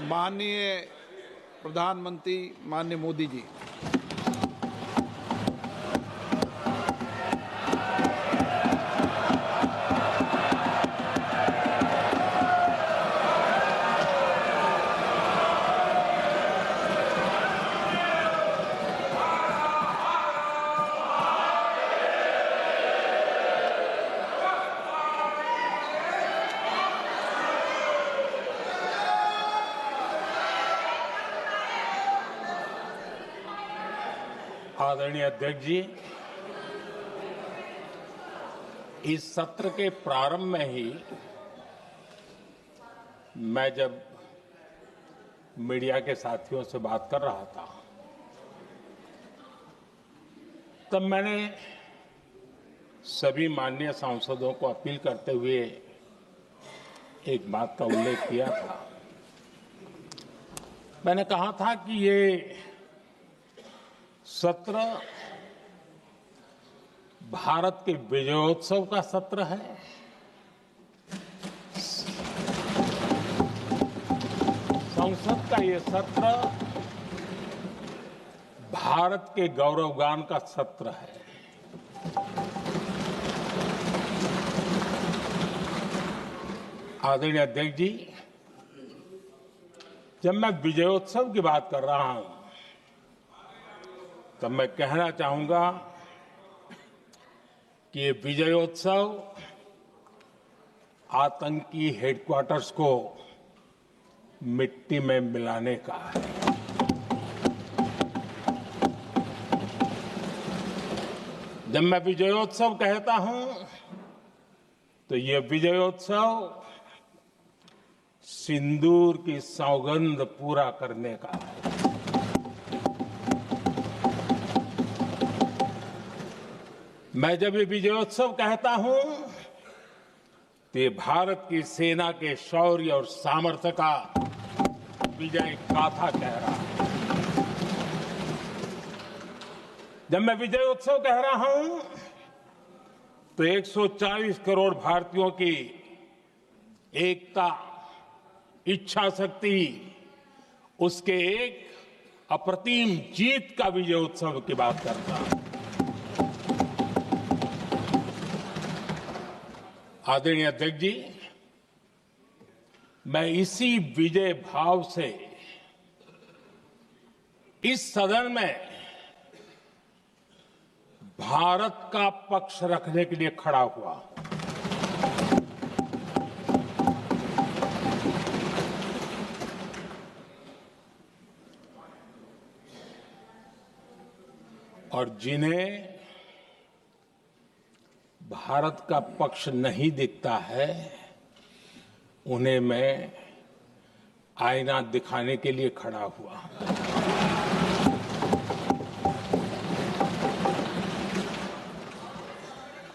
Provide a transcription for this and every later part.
माननीय प्रधानमंत्री माननीय मोदी जी, आदरणीय अध्यक्ष जी, इस सत्र के प्रारंभ में ही मैं जब मीडिया के साथियों से बात कर रहा था, तब मैंने सभी माननीय सांसदों को अपील करते हुए एक बात का उल्लेख किया था। मैंने कहा था कि ये सत्र भारत के विजयोत्सव का सत्र है। संसद का ये सत्र भारत के गौरवगान का सत्र है। आदरणीय अध्यक्ष जी, जब मैं विजयोत्सव की बात कर रहा हूं, तब मैं कहना चाहूंगा कि ये विजयोत्सव आतंकी हेडक्वार्टर्स को मिट्टी में मिलाने का है। जब मैं विजयोत्सव कहता हूं, तो ये विजयोत्सव सिंदूर की सौगंध पूरा करने का है। मैं जब ये विजयोत्सव कहता हूं, तो ये भारत की सेना के शौर्य और सामर्थ्य का विजय गाथा कह रहा है। जब मैं विजयोत्सव कह रहा हूं, तो 140 करोड़ भारतीयों की एकता, इच्छा शक्ति, उसके एक अप्रतिम जीत का विजयोत्सव की बात करता हूं। आदरणीय अध्यक्ष जी, मैं इसी विजय भाव से इस सदन में भारत का पक्ष रखने के लिए खड़ा हुआ। और जिन्हें भारत का पक्ष नहीं दिखता है, उन्हें मैं आईना दिखाने के लिए खड़ा हुआ।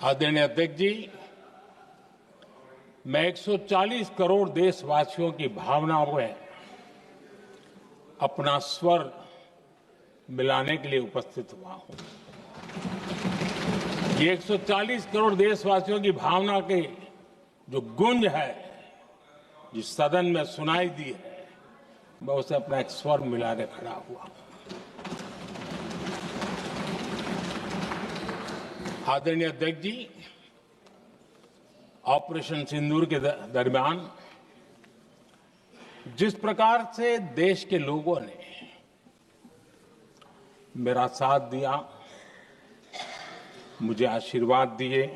आदरणीय अध्यक्ष जी, मैं 140 करोड़ देशवासियों की भावनाओं में अपना स्वर मिलाने के लिए उपस्थित हुआ हूं। ये 140 करोड़ देशवासियों की भावना के जो गूंज है, जिस सदन में सुनाई दी है, मैं उसे अपना एक स्वर मिलाने खड़ा हुआ। आदरणीय अध्यक्ष जी, ऑपरेशन सिंदूर के दरमियान जिस प्रकार से देश के लोगों ने मेरा साथ दिया, मुझे आशीर्वाद दिए,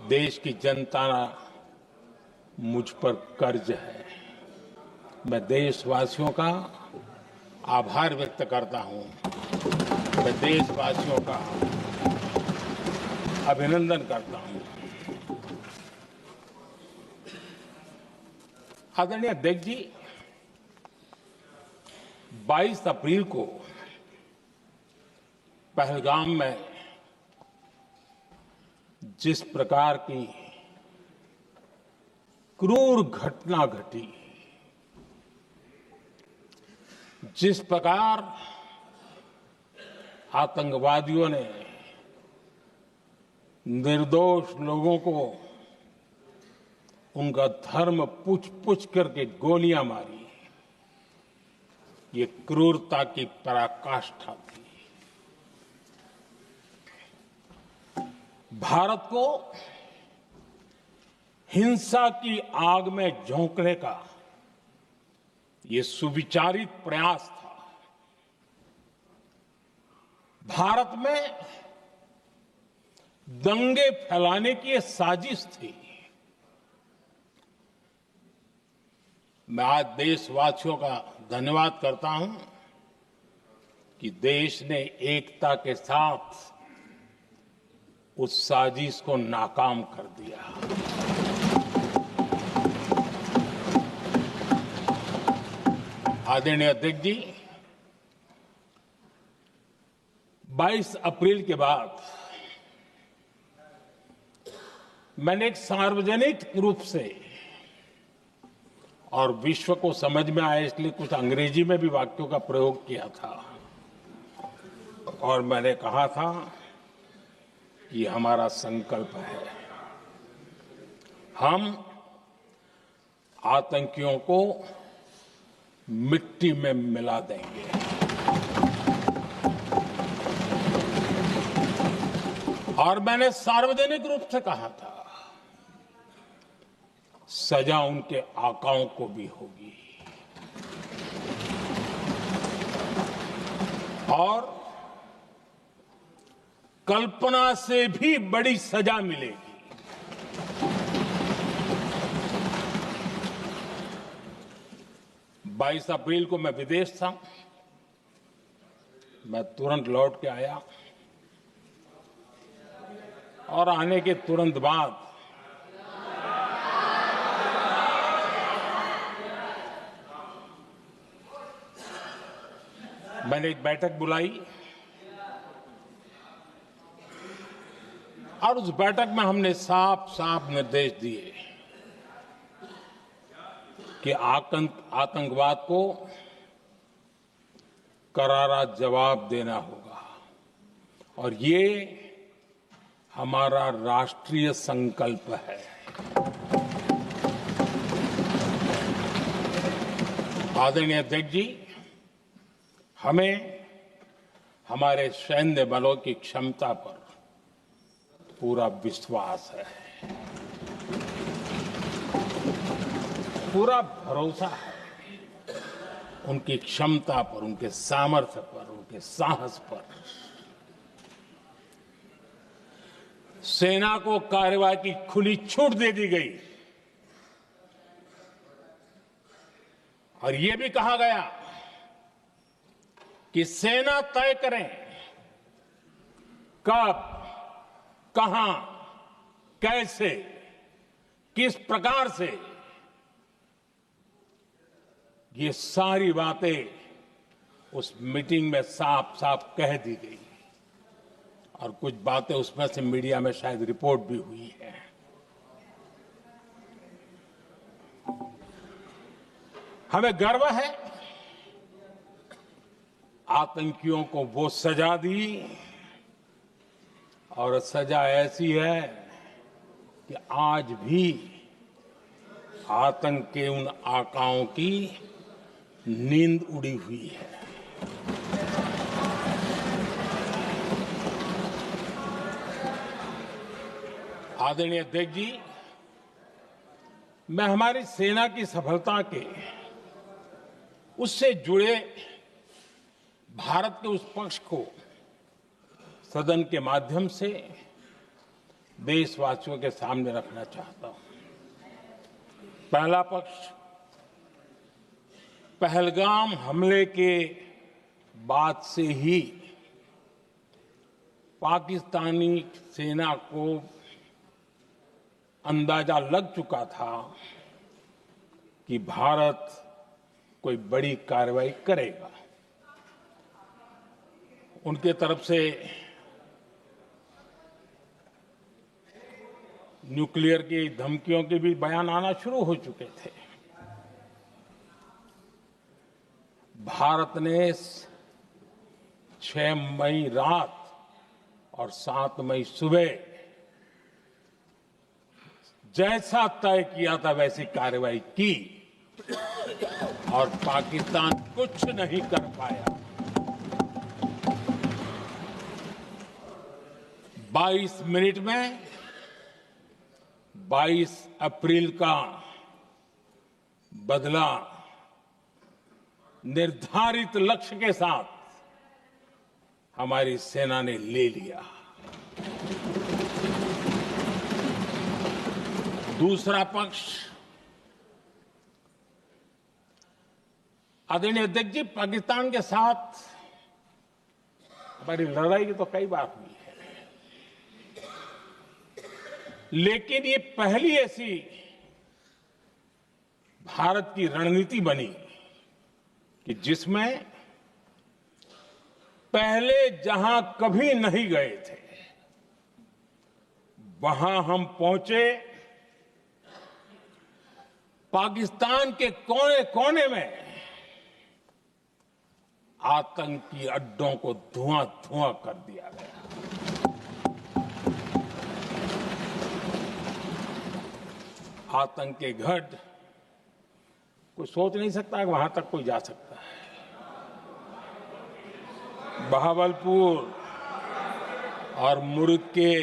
देश की जनता मुझ पर कर्ज है। मैं देशवासियों का आभार व्यक्त करता हूं। मैं देशवासियों का अभिनंदन करता हूं। आदरणीय अध्यक्ष जी, 22 अप्रैल को पहलगाम में जिस प्रकार की क्रूर घटना घटी, जिस प्रकार आतंकवादियों ने निर्दोष लोगों को उनका धर्म पूछ पूछ करके गोलियां मारी, ये क्रूरता की पराकाष्ठा थी। भारत को हिंसा की आग में झोंकने का ये सुविचारित प्रयास था। भारत में दंगे फैलाने की ये साजिश थी। मैं आज देशवासियों का धन्यवाद करता हूं कि देश ने एकता के साथ उस साजिश को नाकाम कर दिया। आदरणीय अध्यक्ष जी, 22 अप्रैल के बाद मैंने एक सार्वजनिक रूप से और विश्व को समझ में आए इसलिए कुछ अंग्रेजी में भी वाक्यों का प्रयोग किया था और मैंने कहा था कि हमारा संकल्प है, हम आतंकियों को मिट्टी में मिला देंगे। और मैंने सार्वजनिक रूप से कहा था, सजा उनके आकाओं को भी होगी और कल्पना से भी बड़ी सजा मिलेगी। 22 अप्रैल को मैं विदेश था, मैं तुरंत लौट के आया और आने के तुरंत बाद मैंने एक बैठक बुलाई और उस बैठक में हमने साफ साफ निर्देश दिए कि आतंकवाद को करारा जवाब देना होगा और ये हमारा राष्ट्रीय संकल्प है। आदरणीय अध्यक्ष जी, हमें हमारे सैन्य बलों की क्षमता पर पूरा विश्वास है, पूरा भरोसा है उनकी क्षमता पर, उनके सामर्थ्य पर, उनके साहस पर। सेना को कार्रवाई की खुली छूट दे दी गई और यह भी कहा गया कि सेना तय करें कब, कहां, कैसे, किस प्रकार से। ये सारी बातें उस मीटिंग में साफ साफ कह दी गई और कुछ बातें उसमें से मीडिया में शायद रिपोर्ट भी हुई है। हमें गर्व है आतंकियों को वो सजा दी और सजा ऐसी है कि आज भी आतंक के उन आकाओं की नींद उड़ी हुई है। आदरणीय अध्यक्ष जी, मैं हमारी सेना की सफलता के उससे जुड़े भारत के उस पक्ष को सदन के माध्यम से देशवासियों के सामने रखना चाहता हूं। पहला पक्ष, पहलगाम हमले के बाद से ही पाकिस्तानी सेना को अंदाजा लग चुका था कि भारत कोई बड़ी कार्रवाई करेगा। उनके तरफ से न्यूक्लियर की धमकियों के भी बयान आना शुरू हो चुके थे। भारत ने 6 मई रात और 7 मई सुबह जैसा तय किया था वैसी कार्रवाई की और पाकिस्तान कुछ नहीं कर पाया। 22 मिनट में 22 अप्रैल का बदला निर्धारित लक्ष्य के साथ हमारी सेना ने ले लिया। दूसरा पक्ष, आदरणीय अध्यक्ष जी, पाकिस्तान के साथ हमारी लड़ाई तो कई बार हुई है, लेकिन ये पहली ऐसी भारत की रणनीति बनी कि जिसमें पहले जहां कभी नहीं गए थे वहां हम पहुंचे। पाकिस्तान के कोने कोने में आतंकी अड्डों को धुआं धुआं कर दिया गया। आतंक के गढ़ कोई सोच नहीं सकता कि वहां तक कोई जा सकता है। बहावलपुर और मुर्ग के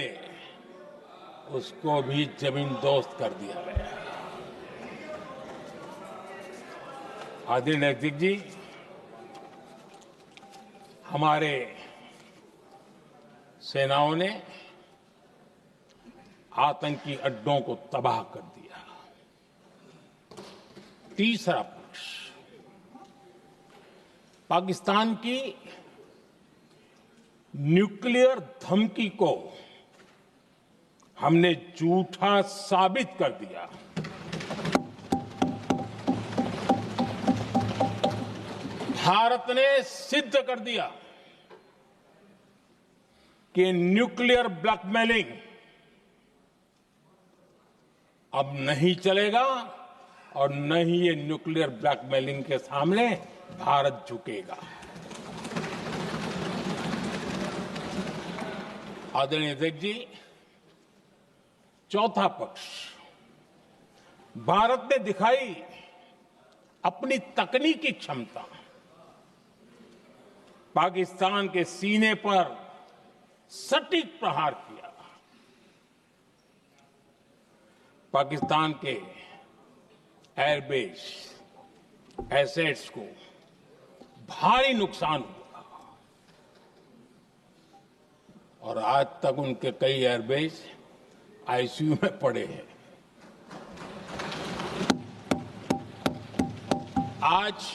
उसको भी जमीन दोस्त कर दिया गया। आदरणीय अध्यक्ष जी, हमारे सेनाओं ने आतंकी अड्डों को तबाह कर दिया। तीसरा पक्ष, पाकिस्तान की न्यूक्लियर धमकी को हमने झूठा साबित कर दिया। भारत ने सिद्ध कर दिया कि न्यूक्लियर ब्लैकमेलिंग अब नहीं चलेगा और न ही ये न्यूक्लियर ब्लैकमेलिंग के सामने भारत झुकेगा। आदरणीय अध्यक्ष जी, चौथा पक्ष, भारत ने दिखाई अपनी तकनीकी क्षमता। पाकिस्तान के सीने पर सटीक प्रहार किया। पाकिस्तान के एयरबेस एसेट्स को भारी नुकसान हुआ और आज तक उनके कई एयरबेस आईसीयू में पड़े हैं। आज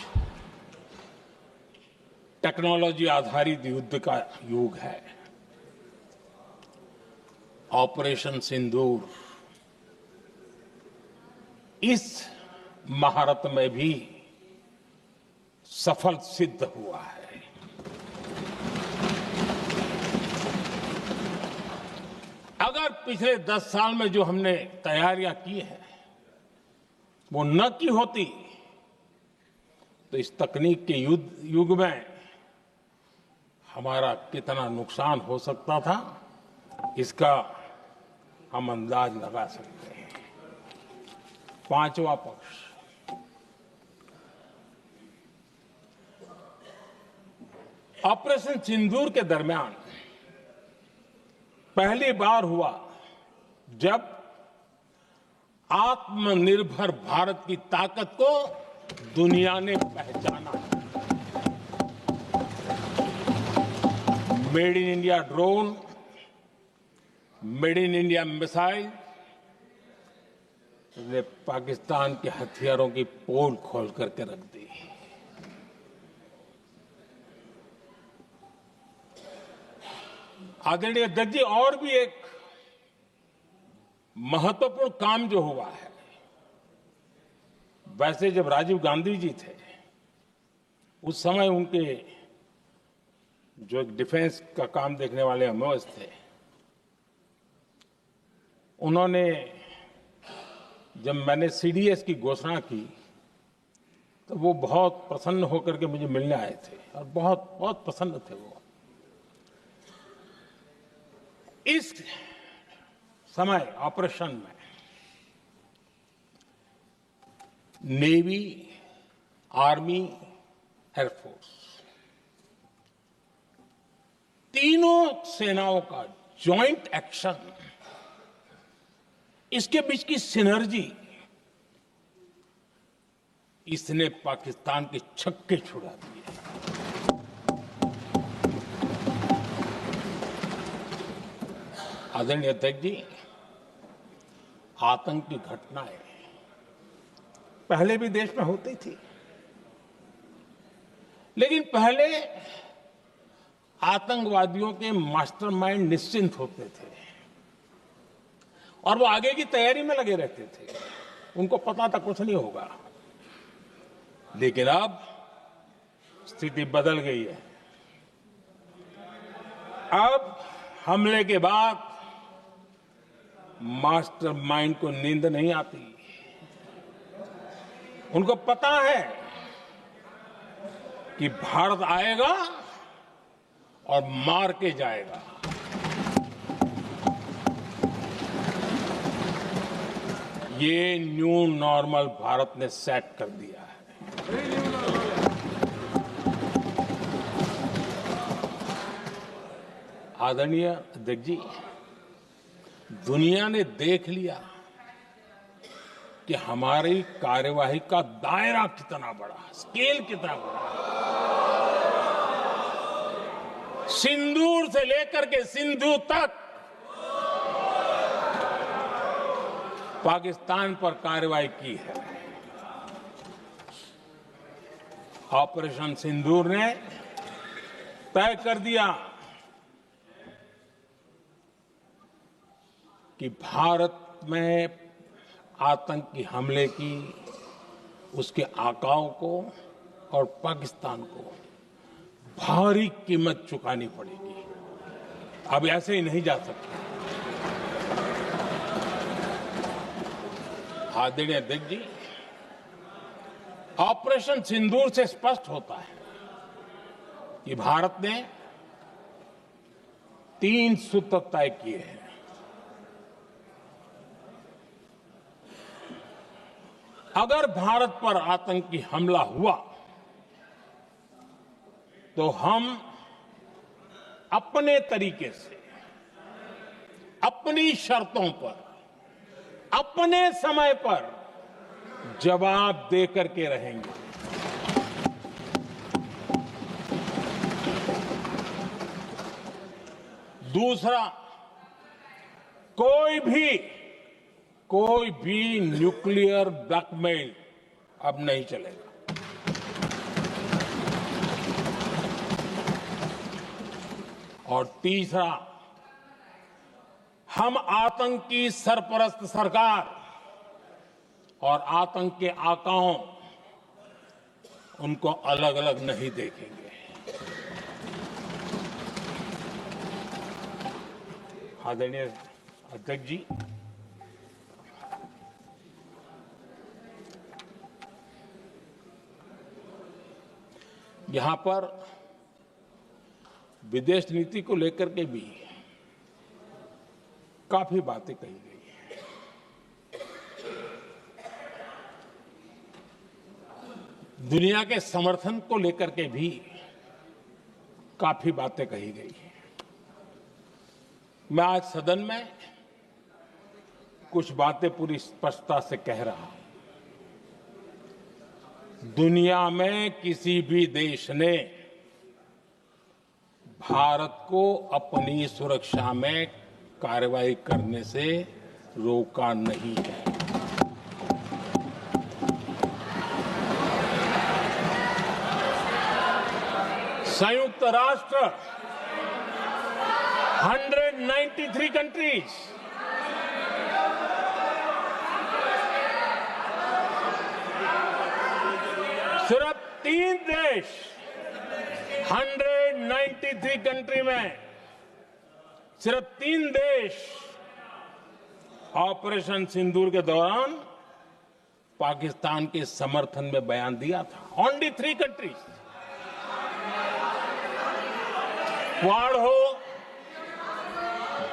टेक्नोलॉजी आधारित युद्ध का युग है। ऑपरेशन सिंदूर इस महारत में भी सफल सिद्ध हुआ है। अगर पिछले 10 साल में जो हमने तैयारियां की हैं वो न की होती तो इस तकनीक के युग में हमारा कितना नुकसान हो सकता था, इसका हम अंदाज लगा सकते हैं। पांचवा पक्ष, ऑपरेशन सिंदूर के दरमियान पहली बार हुआ जब आत्मनिर्भर भारत की ताकत को दुनिया ने पहचाना। Made in India drone, made in India missile ने पाकिस्तान के हथियारों की पोल खोल करके रख दी। आदरणीय अध्यक्ष जी, और भी एक महत्वपूर्ण काम जो हुआ है, वैसे जब राजीव गांधी जी थे उस समय उनके जो एक डिफेंस का काम देखने वाले एमओएस थे, उन्होंने जब मैंने सीडीएस की घोषणा की तो वो बहुत प्रसन्न होकर के मुझे मिलने आए थे और बहुत बहुत प्रसन्न थे वो। इस समय ऑपरेशन में नेवी, आर्मी, एयरफोर्स, तीनों सेनाओं का जॉइंट एक्शन, इसके बीच की सिनर्जी, इसने पाकिस्तान के छक्के छुड़ा दिए। आदरणीय अध्यक्ष जी, आतंक की घटनाएं पहले भी देश में होती थी, लेकिन पहले आतंकवादियों के मास्टरमाइंड निश्चिंत होते थे और वो आगे की तैयारी में लगे रहते थे। उनको पता था कुछ नहीं होगा। लेकिन अब स्थिति बदल गई है। अब हमले के बाद मास्टरमाइंड को नींद नहीं आती। उनको पता है कि भारत आएगा और मार के जाएगा। ये न्यू नॉर्मल भारत ने सेट कर दिया है। आदरणीय अध्यक्ष जी, दुनिया ने देख लिया कि हमारी कार्यवाही का दायरा कितना बड़ा, स्केल कितना बड़ा। सिंदूर से लेकर के सिंधु तक पाकिस्तान पर कार्रवाई की है। ऑपरेशन सिंदूर ने तय कर दिया कि भारत में आतंकी हमले की, उसके आकाओं को और पाकिस्तान को भारी कीमत चुकानी पड़ेगी। अब ऐसे ही नहीं जा सकते। आदरणीय अध्यक्ष जी, ऑपरेशन सिंदूर से स्पष्ट होता है कि भारत ने 3 सूत्र तय किए हैं। अगर भारत पर आतंकी हमला हुआ तो हम अपने तरीके से, अपनी शर्तों पर, अपने समय पर जवाब दे करके रहेंगे। दूसरा, कोई भी न्यूक्लियर ब्लैकमेल अब नहीं चलेगा। और तीसरा, हम आतंक की सरपरस्त सरकार और आतंक के आकाओं, उनको अलग अलग नहीं देखेंगे। आदरणीय अध्यक्ष जी, यहां पर विदेश नीति को लेकर के भी काफी बातें कही गई हैं। दुनिया के समर्थन को लेकर के भी काफी बातें कही गई हैं। मैं आज सदन में कुछ बातें पूरी स्पष्टता से कह रहा हूं। दुनिया में किसी भी देश ने भारत को अपनी सुरक्षा में कार्रवाई करने से रोका नहीं है। संयुक्त राष्ट्र 193 कंट्रीज, सिर्फ 3 देश 193 कंट्री में सिर्फ 3 देश ऑपरेशन सिंदूर के दौरान पाकिस्तान के समर्थन में बयान दिया था। Only 3 countries. क्वाड हो,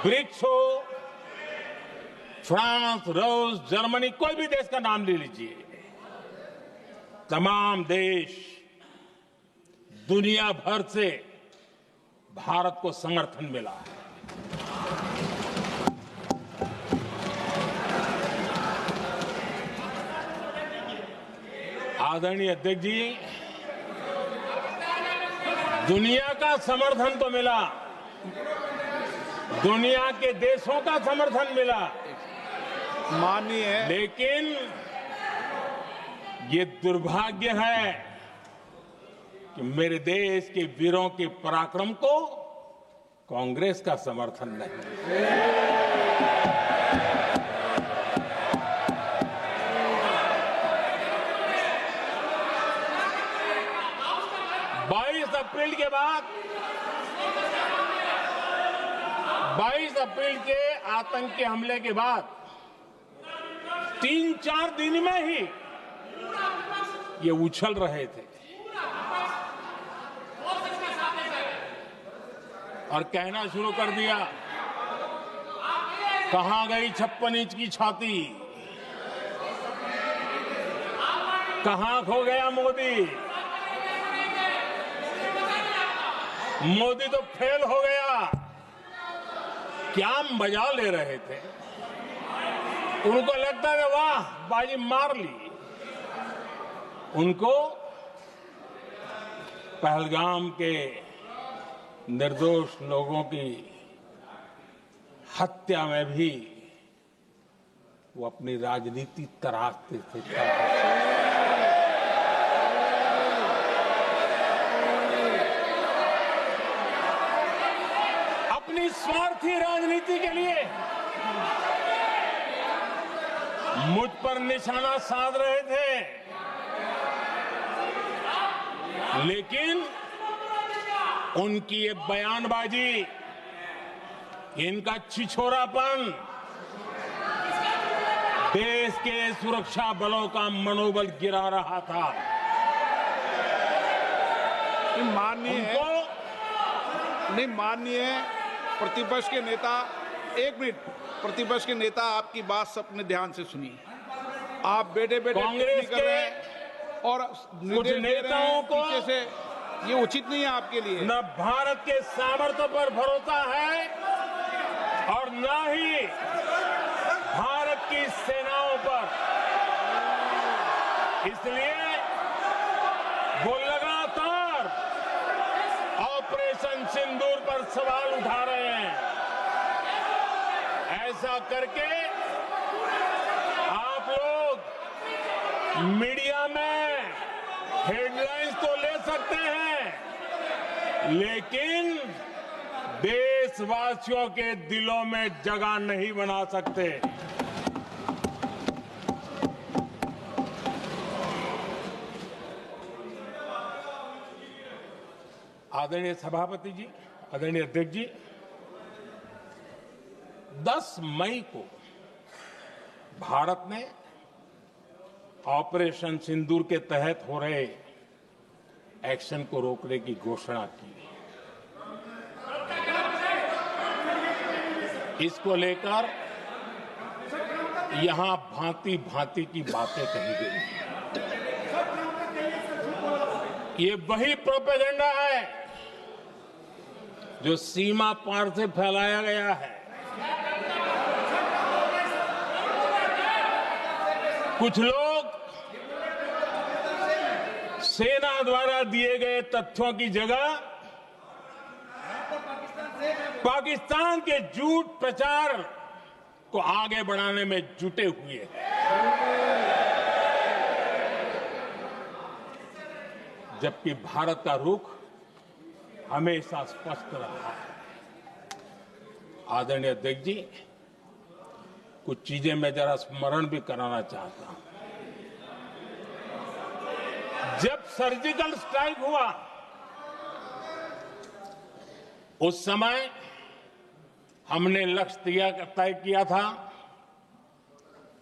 ब्रिक्स हो, फ्रांस, रूस, जर्मनी, कोई भी देश का नाम ले लीजिए, तमाम देश दुनिया भर से भारत को समर्थन मिला है। आदरणीय अध्यक्ष जी, दुनिया का समर्थन तो मिला, दुनिया के देशों का समर्थन मिला, माननीय लेकिन ये दुर्भाग्य है कि मेरे देश के वीरों के पराक्रम को कांग्रेस का समर्थन नहीं। 22 अप्रैल के आतंकी हमले के बाद 3-4 दिन में ही ये उछल रहे थे और कहना शुरू कर दिया, कहां गई 56 इंच की छाती, कहां खो गया मोदी, मोदी तो फेल हो गया। क्या मजा ले रहे थे, उनको लगता है वाह बाजी मार ली। उनको पहलगाम के निर्दोष लोगों की हत्या में भी वो अपनी राजनीति तराशते थे। अपनी स्वार्थी राजनीति के लिए मुझ पर निशाना साध रहे थे, लेकिन उनकी ये बयानबाजी, इनका छिछोरापन देश के सुरक्षा बलों का मनोबल गिरा रहा था। माननीय प्रतिपक्ष के नेता, एक मिनट, प्रतिपक्ष के नेता आपकी बात सबने ध्यान से सुनी। आप बेटे कांग्रेस कर रहे हैं और कुछ नेताओं को से ये उचित नहीं है आपके लिए। न भारत के सामर्थ्य पर भरोसा है और न ही भारत की सेनाओं पर, इसलिए वो लगातार ऑपरेशन सिंदूर पर सवाल उठा रहे हैं। ऐसा करके आप लोग मीडिया में हेडलाइंस तो ले सकते हैं, लेकिन देशवासियों के दिलों में जगह नहीं बना सकते। आदरणीय सभापति जी, आदरणीय अध्यक्ष जी, 10 मई को भारत ने ऑपरेशन सिंदूर के तहत हो रहे एक्शन को रोकने की घोषणा की। इसको लेकर यहां भांति भांति की बातें कही गई। ये वही प्रोपेगेंडा है जो सीमा पार से फैलाया गया है। कुछ लोग सेना द्वारा दिए गए तथ्यों की जगह पाकिस्तान के झूठ प्रचार को आगे बढ़ाने में जुटे हुए हैं, जबकि भारत का रुख हमेशा स्पष्ट रहा है। आदरणीय अध्यक्ष जी, कुछ चीजें मैं जरा स्मरण भी कराना चाहता हूं। जब सर्जिकल स्ट्राइक हुआ, उस समय हमने लक्ष्य तय किया था,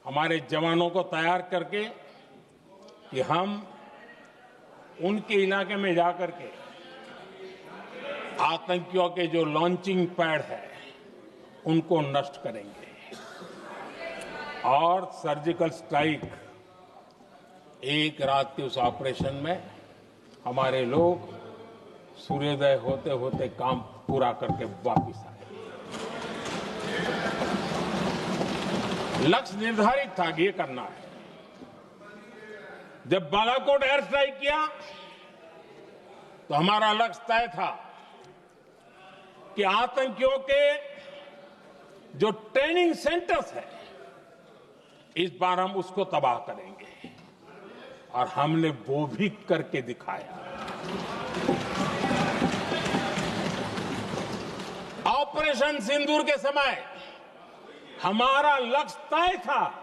हमारे जवानों को तैयार करके कि हम उनके इलाके में जाकर के आतंकियों के जो लॉन्चिंग पैड है उनको नष्ट करेंगे और सर्जिकल स्ट्राइक एक रात के उस ऑपरेशन में हमारे लोग सूर्योदय होते होते काम पूरा करके वापस आए। लक्ष्य निर्धारित था कि ये करना है। जब बालाकोट एयर स्ट्राइक किया तो हमारा लक्ष्य तय था कि आतंकियों के जो ट्रेनिंग सेंटर्स है, इस बार हम उसको तबाह करेंगे, और हमने वो भी करके दिखाया। ऑपरेशन सिंदूर के समय हमारा लक्ष्य तय था,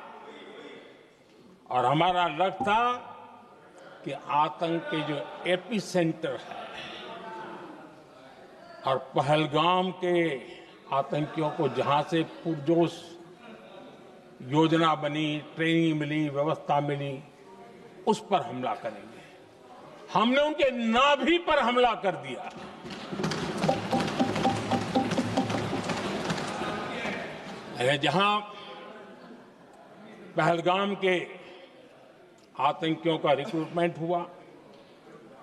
और हमारा लक्ष्य था कि आतंक के जो एपी सेंटर है और पहलगाम के आतंकियों को जहां से पुरजोश योजना बनी, ट्रेनिंग मिली, व्यवस्था मिली, उस पर हमला करेंगे। हमने उनके नाभि पर हमला कर दिया। जहां पहलगाम के आतंकियों का रिक्रूटमेंट हुआ,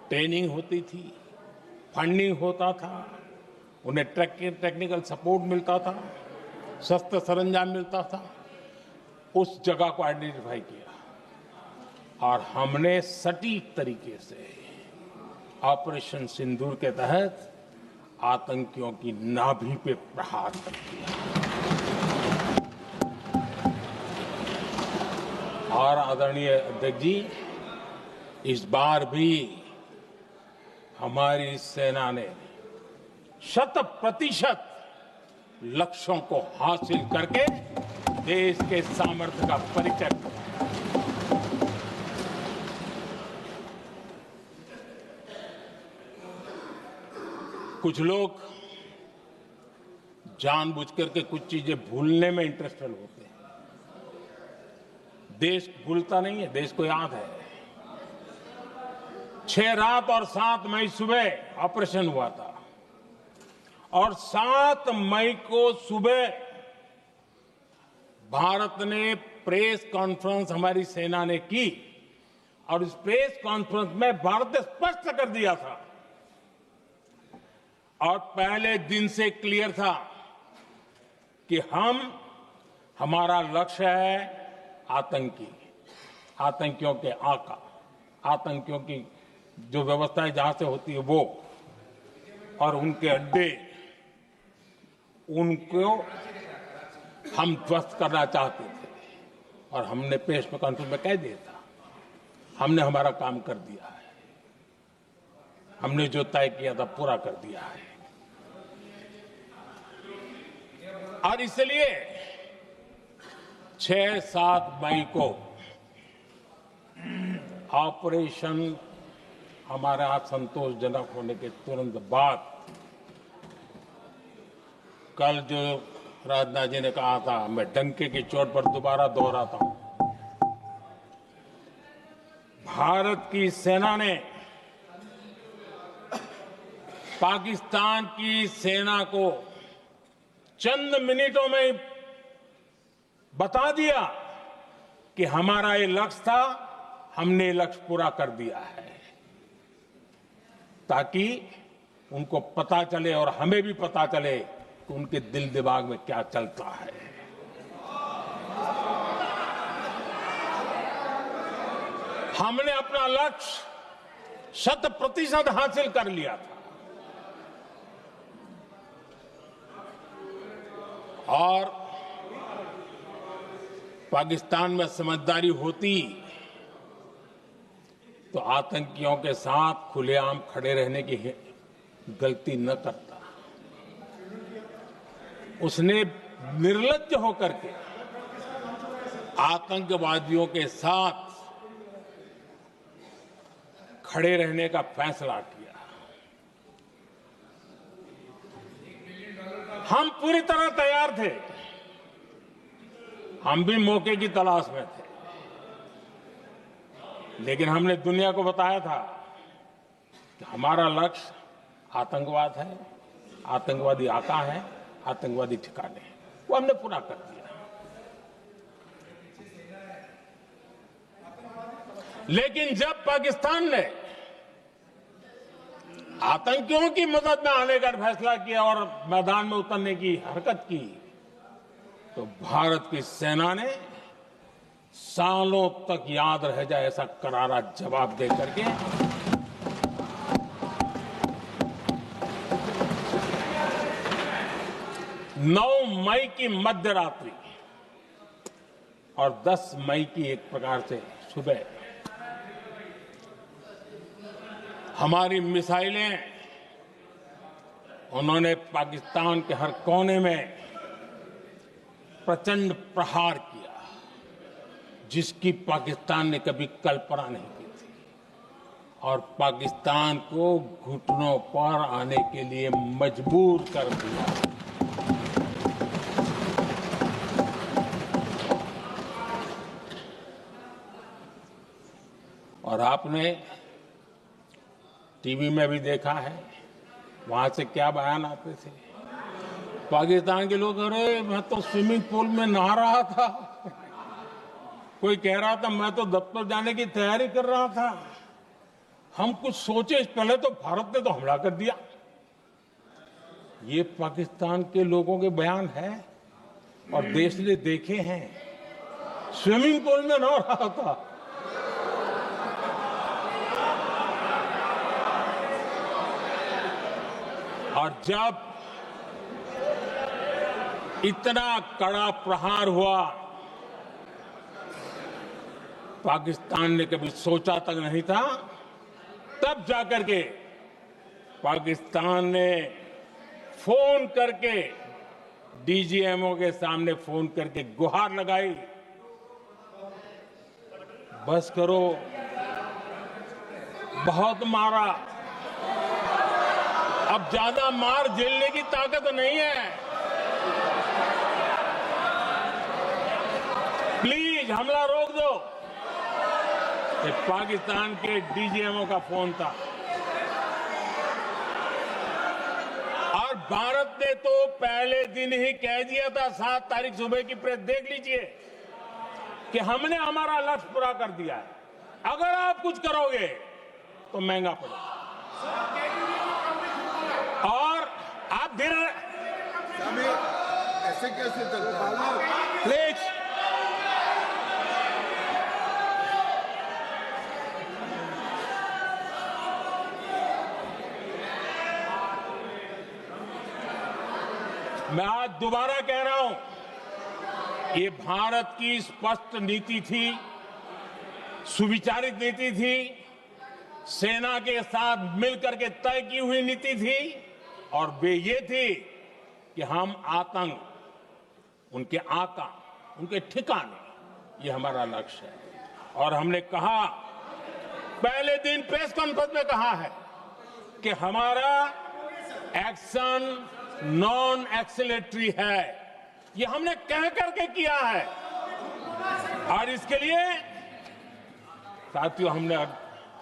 ट्रेनिंग होती थी, फंडिंग होता था, उन्हें टेक्निकल सपोर्ट मिलता था, शस्त्र सरंजाम मिलता था, उस जगह को आइडेंटिफाई किया और हमने सटीक तरीके से ऑपरेशन सिंदूर के तहत आतंकियों की नाभि पे प्रहार कर दिया। और आदरणीय अध्यक्ष जी, इस बार भी हमारी सेना ने 100% लक्ष्यों को हासिल करके देश के सामर्थ्य का परिचय दिया। कुछ लोग जानबूझ करके कुछ चीजें भूलने में इंटरेस्टेड होते हैं। देश भूलता नहीं है, देश को याद है। 6 रात और 7 मई सुबह ऑपरेशन हुआ था, और 7 मई को सुबह भारत ने प्रेस कॉन्फ्रेंस हमारी सेना ने की, और इस प्रेस कॉन्फ्रेंस में भारत ने स्पष्ट कर दिया था, और पहले दिन से क्लियर था कि हमारा लक्ष्य है आतंकियों के आका, आतंकियों की जो व्यवस्थाएं जहां से होती है वो, और उनके अड्डे, उनको हम ध्वस्त करना चाहते थे। और हमने प्रेस कॉन्फ्रेंस में कह दिया था, हमने हमारा काम कर दिया है, हमने जो तय किया था पूरा कर दिया है। और इसलिए 6-7 मई को ऑपरेशन हमारे यहां संतोषजनक होने के तुरंत बाद, कल जो राजनाथ जी ने कहा था, मैं डंके की चोट पर दोबारा दोहराता हूं, भारत की सेना ने पाकिस्तान की सेना को चंद मिनटों में बता दिया कि हमारा ये लक्ष्य था, हमने ये लक्ष्य पूरा कर दिया है, ताकि उनको पता चले और हमें भी पता चले कि उनके दिल दिमाग में क्या चलता है। हमने अपना लक्ष्य 100% हासिल कर लिया था, और पाकिस्तान में समझदारी होती तो आतंकियों के साथ खुलेआम खड़े रहने की गलती न करता। उसने निर्लज्ज होकर के आतंकवादियों के साथ खड़े रहने का फैसला किया। हम पूरी तरह तैयार थे, हम भी मौके की तलाश में थे, लेकिन हमने दुनिया को बताया था कि हमारा लक्ष्य आतंकवाद है, आतंकवादी आका है, आतंकवादी ठिकाने हैं। वो हमने पूरा कर दिया। लेकिन जब पाकिस्तान ने आतंकियों की मदद में आने का फैसला किया और मैदान में उतरने की हरकत की, तो भारत की सेना ने सालों तक याद रह जाए ऐसा करारा जवाब दे करके 9 मई की मध्य रात्रि और 10 मई की एक प्रकार से सुबह हमारी मिसाइलें उन्होंने पाकिस्तान के हर कोने में प्रचंड प्रहार किया, जिसकी पाकिस्तान ने कभी कल्पना नहीं की थी और पाकिस्तान को घुटनों पर आने के लिए मजबूर कर दिया। और आपने टीवी में भी देखा है, वहां से क्या बयान आते थे। पाकिस्तान के लोग, अरे मैं तो स्विमिंग पूल में नहा रहा था, कोई कह रहा था मैं तो दफ्तर जाने की तैयारी कर रहा था। हम कुछ सोचे पहले तो भारत ने तो हमला कर दिया। ये पाकिस्तान के लोगों के बयान है और देश ने देखे हैं। स्विमिंग पूल में नहा रहा था। और जब इतना कड़ा प्रहार हुआ, पाकिस्तान ने कभी सोचा तक नहीं था, तब जाकर के पाकिस्तान ने फोन करके डीजीएमओ के सामने फोन करके गुहार लगाई, बस करो, बहुत मारा, अब ज्यादा मार झेलने की ताकत नहीं है, प्लीज हमला रोक दो। ये पाकिस्तान के डीजीएमओ का फोन था। और भारत ने तो पहले दिन ही कह दिया था, 7 तारीख सुबह की प्रेस देख लीजिए, कि हमने हमारा लक्ष्य पूरा कर दिया है, अगर आप कुछ करोगे तो महंगा पड़ेगा। और आप फिर ऐसे कैसे चलता है? प्लीज मैं आज दोबारा कह रहा हूं, ये भारत की स्पष्ट नीति थी, सुविचारित नीति थी, सेना के साथ मिलकर के तय की हुई नीति थी और वे ये थी कि हम आतंक, उनके आका, उनके ठिकाने, ये हमारा लक्ष्य है। और हमने कहा, पहले दिन प्रेस कॉन्फ्रेंस में कहा है कि हमारा एक्शन नॉन एक्सीलरेटरी है, ये हमने कह करके किया है। और इसके लिए साथियों हमने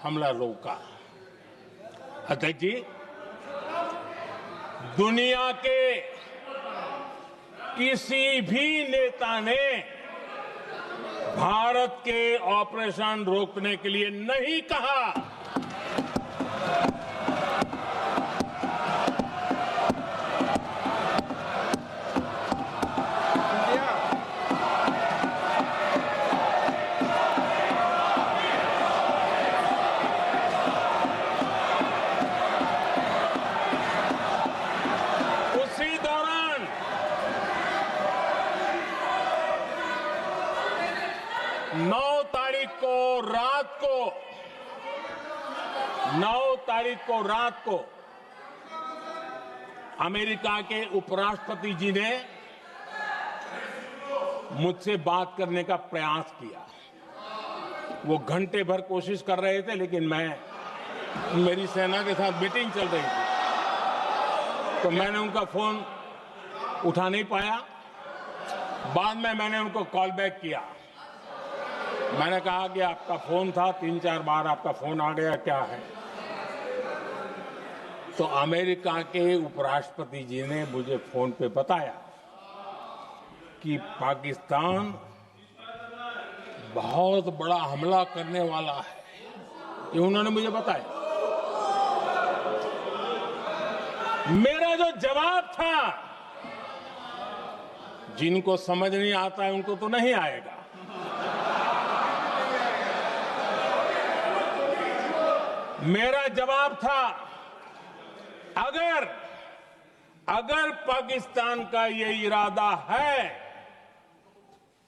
हमला रोका। अध्यक्ष जी, दुनिया के किसी भी नेता ने भारत के ऑपरेशन रोकने के लिए नहीं कहा। उसी दौरान 9 तारीख को रात को अमेरिका के उपराष्ट्रपति जी ने मुझसे बात करने का प्रयास किया। वो घंटे भर कोशिश कर रहे थे, लेकिन मेरी सेना के साथ मीटिंग चल रही थी, तो मैंने उनका फोन उठा नहीं पाया। बाद में मैंने उनको कॉल बैक किया। मैंने कहा कि आपका फोन था, 3-4 बार आपका फोन आ गया, क्या है? तो अमेरिका के उपराष्ट्रपति जी ने मुझे फोन पे बताया कि पाकिस्तान बहुत बड़ा हमला करने वाला है ये उन्होंने मुझे बताया। मेरा जो जवाब था, जिनको समझ नहीं आता है उनको तो नहीं आएगा। मेरा जवाब था, अगर पाकिस्तान का ये इरादा है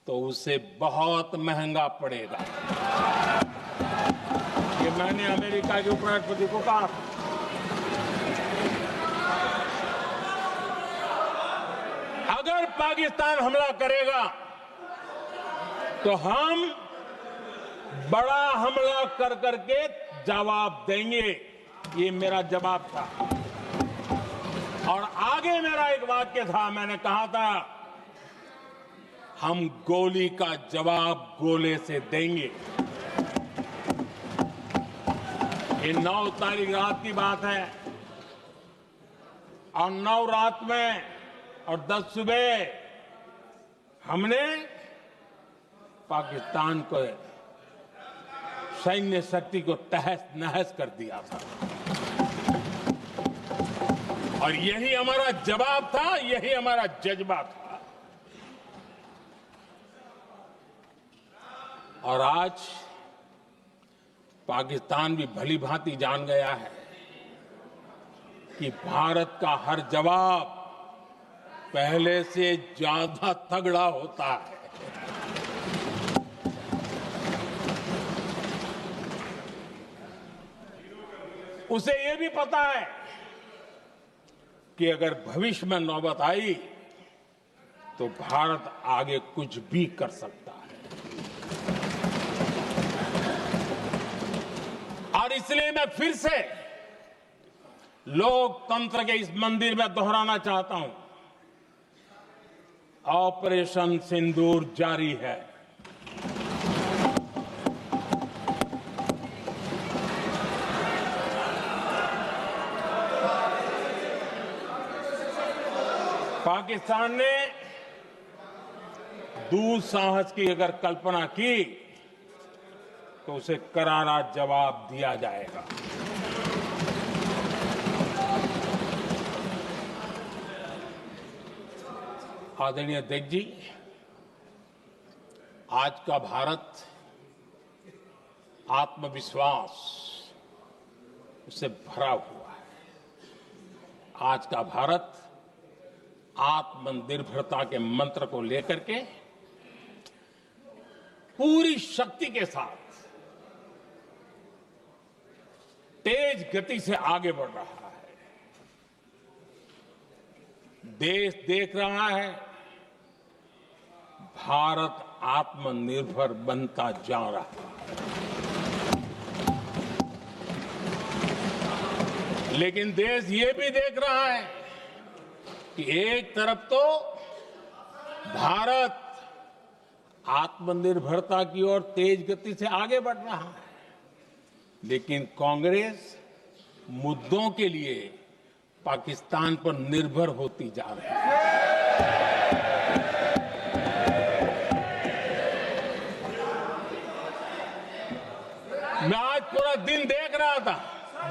तो उसे बहुत महंगा पड़ेगा। ये मैंने अमेरिका के उपराष्ट्रपति को कहा। अगर पाकिस्तान हमला करेगा तो हम बड़ा हमला कर करके जवाब देंगे। ये मेरा जवाब था। और आगे मेरा एक वाक्य था, मैंने कहा था हम गोली का जवाब गोले से देंगे। ये 9 तारीख रात की बात है और 9 रात में और 10 सुबह हमने पाकिस्तान को सैन्य शक्ति को तहस नहस कर दिया था। और यही हमारा जवाब था, यही हमारा जज्बा था। और आज पाकिस्तान भी भली भांति जान गया है कि भारत का हर जवाब पहले से ज्यादा तगड़ा होता है। उसे यह भी पता है कि अगर भविष्य में नौबत आई तो भारत आगे कुछ भी कर सकता है। और इसलिए मैं फिर से लोकतंत्र के इस मंदिर में दोहराना चाहता हूं, ऑपरेशन सिंदूर जारी है। पाकिस्तान ने दुस्साहस की अगर कल्पना की तो उसे करारा जवाब दिया जाएगा। आदरणीय अध्यक्ष जी, आज का भारत आत्मविश्वास से भरा हुआ है। आज का भारत आत्मनिर्भरता के मंत्र को लेकर के पूरी शक्ति के साथ तेज गति से आगे बढ़ रहा है। देश देख रहा है भारत आत्मनिर्भर बनता जा रहा है। लेकिन देश ये भी देख रहा है कि एक तरफ तो भारत आत्मनिर्भरता की ओर तेज गति से आगे बढ़ रहा है, लेकिन कांग्रेस मुद्दों के लिए पाकिस्तान पर निर्भर होती जा रही है। मैं आज पूरा दिन देख रहा था,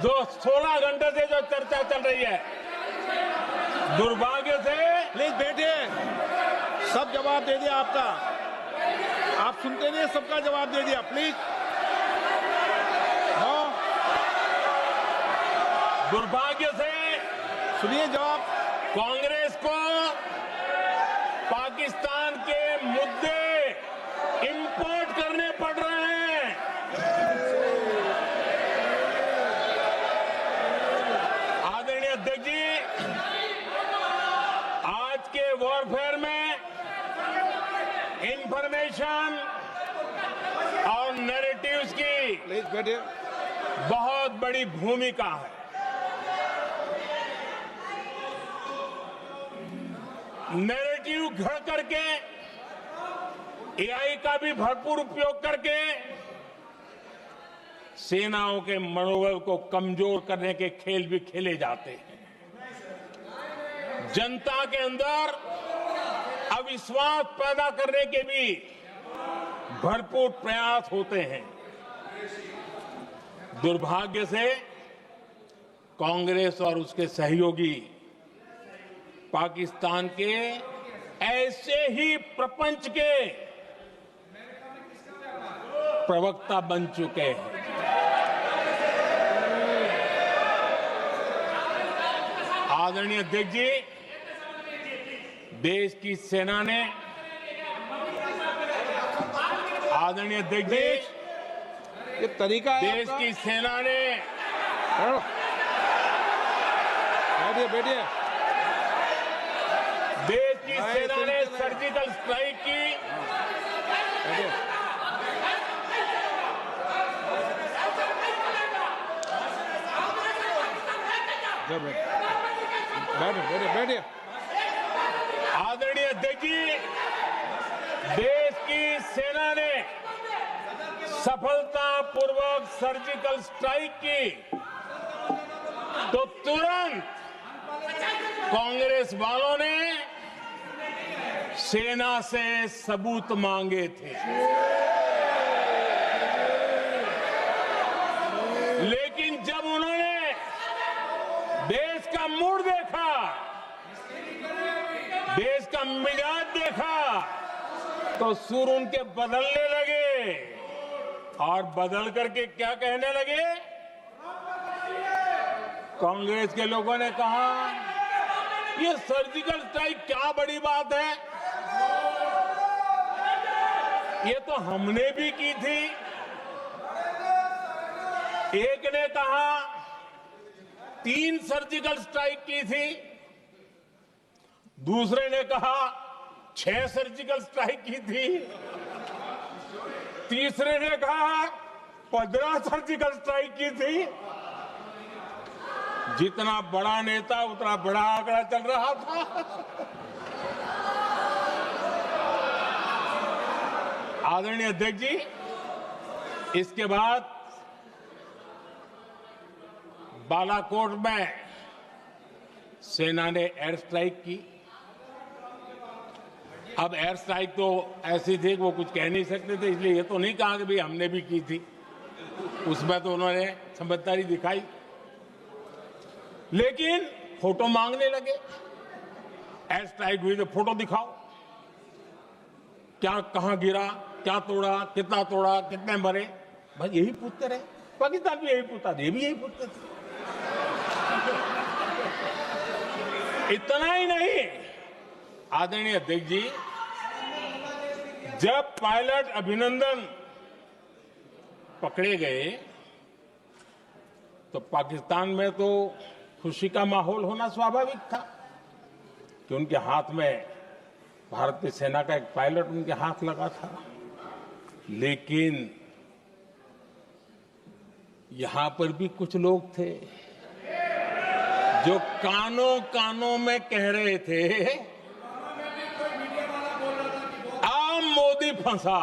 जो 16 घंटे से जो चर्चा चल रही है, दुर्भाग्य से। प्लीज बैठिए, सब जवाब दे दिया आपका। आप सुनते नहीं, सबका जवाब दे दिया। प्लीज दुर्भाग्य से सुनिए जवाब। कांग्रेस को पाकिस्तान के मुद्दे इंपोर्ट करने पड़ रहे हैं। आदरणीय अध्यक्ष जी, आज के वॉरफेयर में इंफॉर्मेशन और नैरेटिव्स की प्लीज बैठिए। बहुत बड़ी भूमिका है। नैरेटिव घड़ करके, एआई का भी भरपूर उपयोग करके सेनाओं के मनोबल को कमजोर करने के खेल भी खेले जाते हैं। जनता के अंदर अविश्वास पैदा करने के भी भरपूर प्रयास होते हैं। दुर्भाग्य से कांग्रेस और उसके सहयोगी पाकिस्तान के ऐसे ही प्रपंच के प्रवक्ता बन चुके हैं। आदरणीय अध्यक्ष जी, देश की सेना ने आदरणीय अध्यक्ष जी, ये तरीका है देश आपका? की सेना ने बैठिए बैठिए। देश की नहीं, सेना ने सुनते नहीं। सर्जिकल स्ट्राइक की। बैठिए। जब बैठिए बैठिए बैठिए। आदरणीय अध्यक्ष जी, देश की सेना ने सफलतापूर्वक सर्जिकल स्ट्राइक की तो तुरंत कांग्रेस वालों ने सेना से सबूत मांगे थे, लेकिन जब उन्होंने देश का मूड देखा, देश का मिजाज देखा, तो सुर उनके बदलने लगे और बदल करके क्या कहने लगे? कांग्रेस के लोगों ने कहा, ये सर्जिकल स्ट्राइक क्या बड़ी बात है, ये तो हमने भी की थी। एक ने कहा 3 सर्जिकल स्ट्राइक की थी, दूसरे ने कहा 6 सर्जिकल स्ट्राइक की थी, तीसरे ने कहा 15 सर्जिकल स्ट्राइक की थी। जितना बड़ा नेता उतना बड़ा आंकड़ा चल रहा था। आदरणीय अध्यक्ष जी, इसके बाद बालाकोट में सेना ने एयर स्ट्राइक की। अब एयर स्ट्राइक तो ऐसी थी कि वो कुछ कह नहीं सकते थे, इसलिए ये तो नहीं कहा कि भाई हमने भी की थी। उसमें तो उन्होंने समझदारी दिखाई, लेकिन फोटो मांगने लगे। एयर स्ट्राइक हुई तो फोटो दिखाओ, क्या कहां गिरा, क्या तोड़ा, कितना तोड़ा, कितने मरे, बस यही पूछते रहे। पाकिस्तान भी यही पूछता था, ये भी यही पूछते थे। इतना ही नहीं, आदरणीय अध्यक्ष जी, जब पायलट अभिनंदन पकड़े गए तो पाकिस्तान में तो खुशी का माहौल होना स्वाभाविक था कि उनके हाथ में भारतीय सेना का एक पायलट उनके हाथ लगा था। लेकिन यहां पर भी कुछ लोग थे जो कानों कानों में कह रहे थे, अब मोदी फंसा,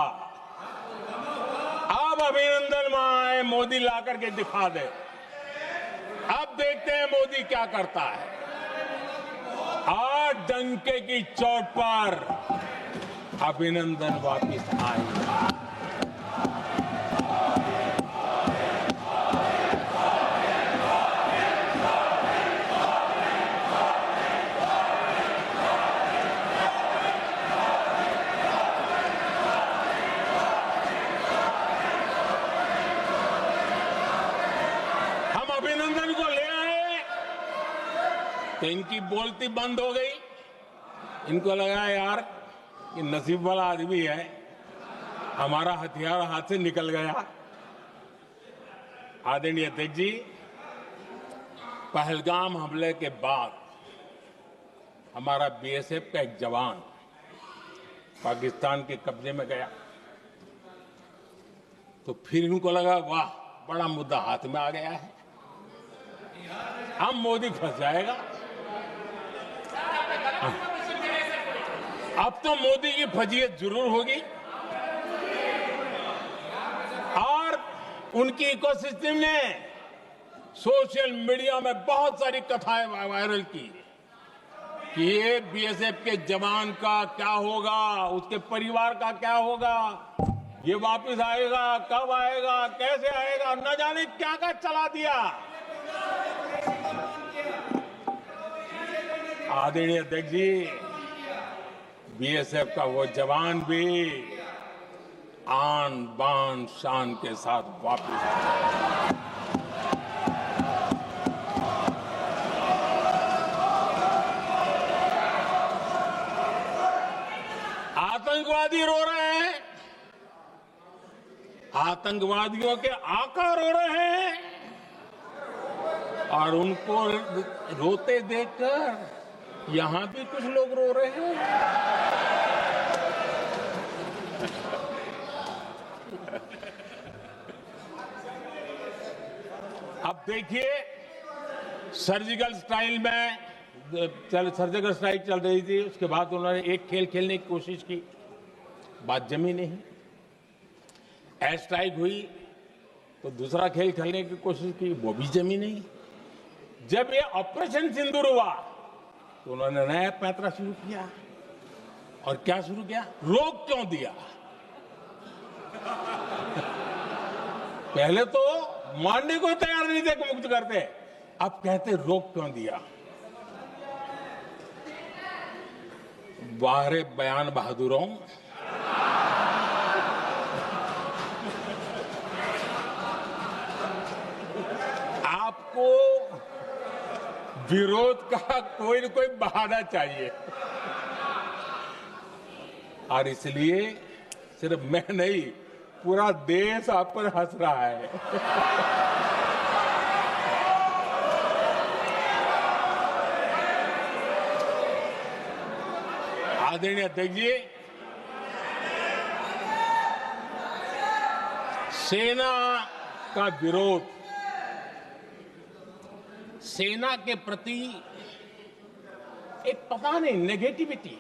अब अभिनंदन माए मोदी ला करके दिखा दे, अब देखते हैं मोदी क्या करता है। आज डंके की चोट पर अभिनंदन वापिस आए। अभिनंदन को ले आए तो इनकी बोलती बंद हो गई। इनको लगा यार कि नसीब वाला आदमी है, हमारा हथियार हाथ से निकल गया। आदरणीय अध्यक्ष जी, पहलगाम हमले के बाद हमारा बीएसएफ का एक जवान पाकिस्तान के कब्जे में गया तो फिर इनको लगा वाह, बड़ा मुद्दा हाथ में आ गया है, अब मोदी फंस जाएगा। अब तो मोदी की फजीयत जरूर होगी। और उनकी इकोसिस्टम ने सोशल मीडिया में बहुत सारी कथाएं वायरल की कि ये बीएसएफ के जवान का क्या होगा, उसके परिवार का क्या होगा। ये वापस आएगा, कब आएगा, कैसे आएगा, न जाने क्या क्या चला दिया। आदरणीय अध्यक्ष जी, बीएसएफ का वो जवान भी आन बान शान के साथ वापस आए। आतंकवादी रो रहे हैं, आतंकवादियों के आका रो रहे हैं, और उनको रोते देखकर यहां भी कुछ लोग रो रहे हैं। अब देखिए, सर्जिकल स्ट्राइक में सर्जिकल स्ट्राइक चल रही थी, उसके बाद उन्होंने एक खेल खेलने की कोशिश की, बात जमी नहीं। एयर स्ट्राइक हुई तो दूसरा खेल खेलने की कोशिश की, वो भी जमी नहीं। जब ये ऑपरेशन सिंदूर हुआ तो उन्होंने नया पैंतरा शुरू किया, और क्या शुरू किया? रोक क्यों दिया? पहले तो मानने को तैयार नहीं थे कि मुक्त करते, अब कहते रोक क्यों दिया? बाहरे बयान बहादुरों, आपको विरोध का कोई न कोई बहाना चाहिए, और इसलिए सिर्फ मैं नहीं, पूरा देश आप पर हंस रहा है। आदरणीय अध्यक्ष जी, सेना का विरोध, सेना के प्रति एक पता नहीं नेगेटिविटी,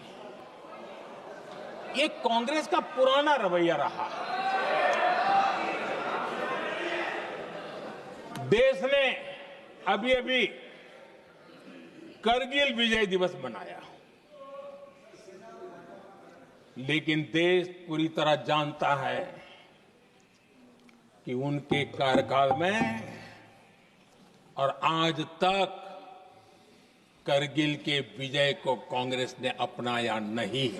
ये कांग्रेस का पुराना रवैया रहा है। देश ने अभी अभी करगिल विजय दिवस मनाया, लेकिन देश पूरी तरह जानता है कि उनके कार्यकाल में और आज तक करगिल के विजय को कांग्रेस ने अपनाया नहीं है।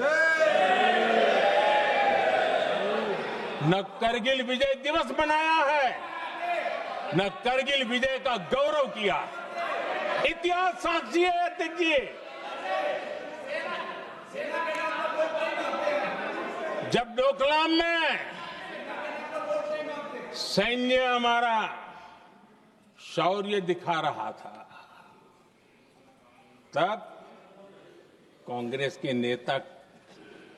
न करगिल विजय दिवस मनाया है, न करगिल विजय का गौरव किया। इतिहास साक्षी है अध्यक्ष जी। जब डोकलाम में सैन्य हमारा शौर्य दिखा रहा था, तब कांग्रेस के नेता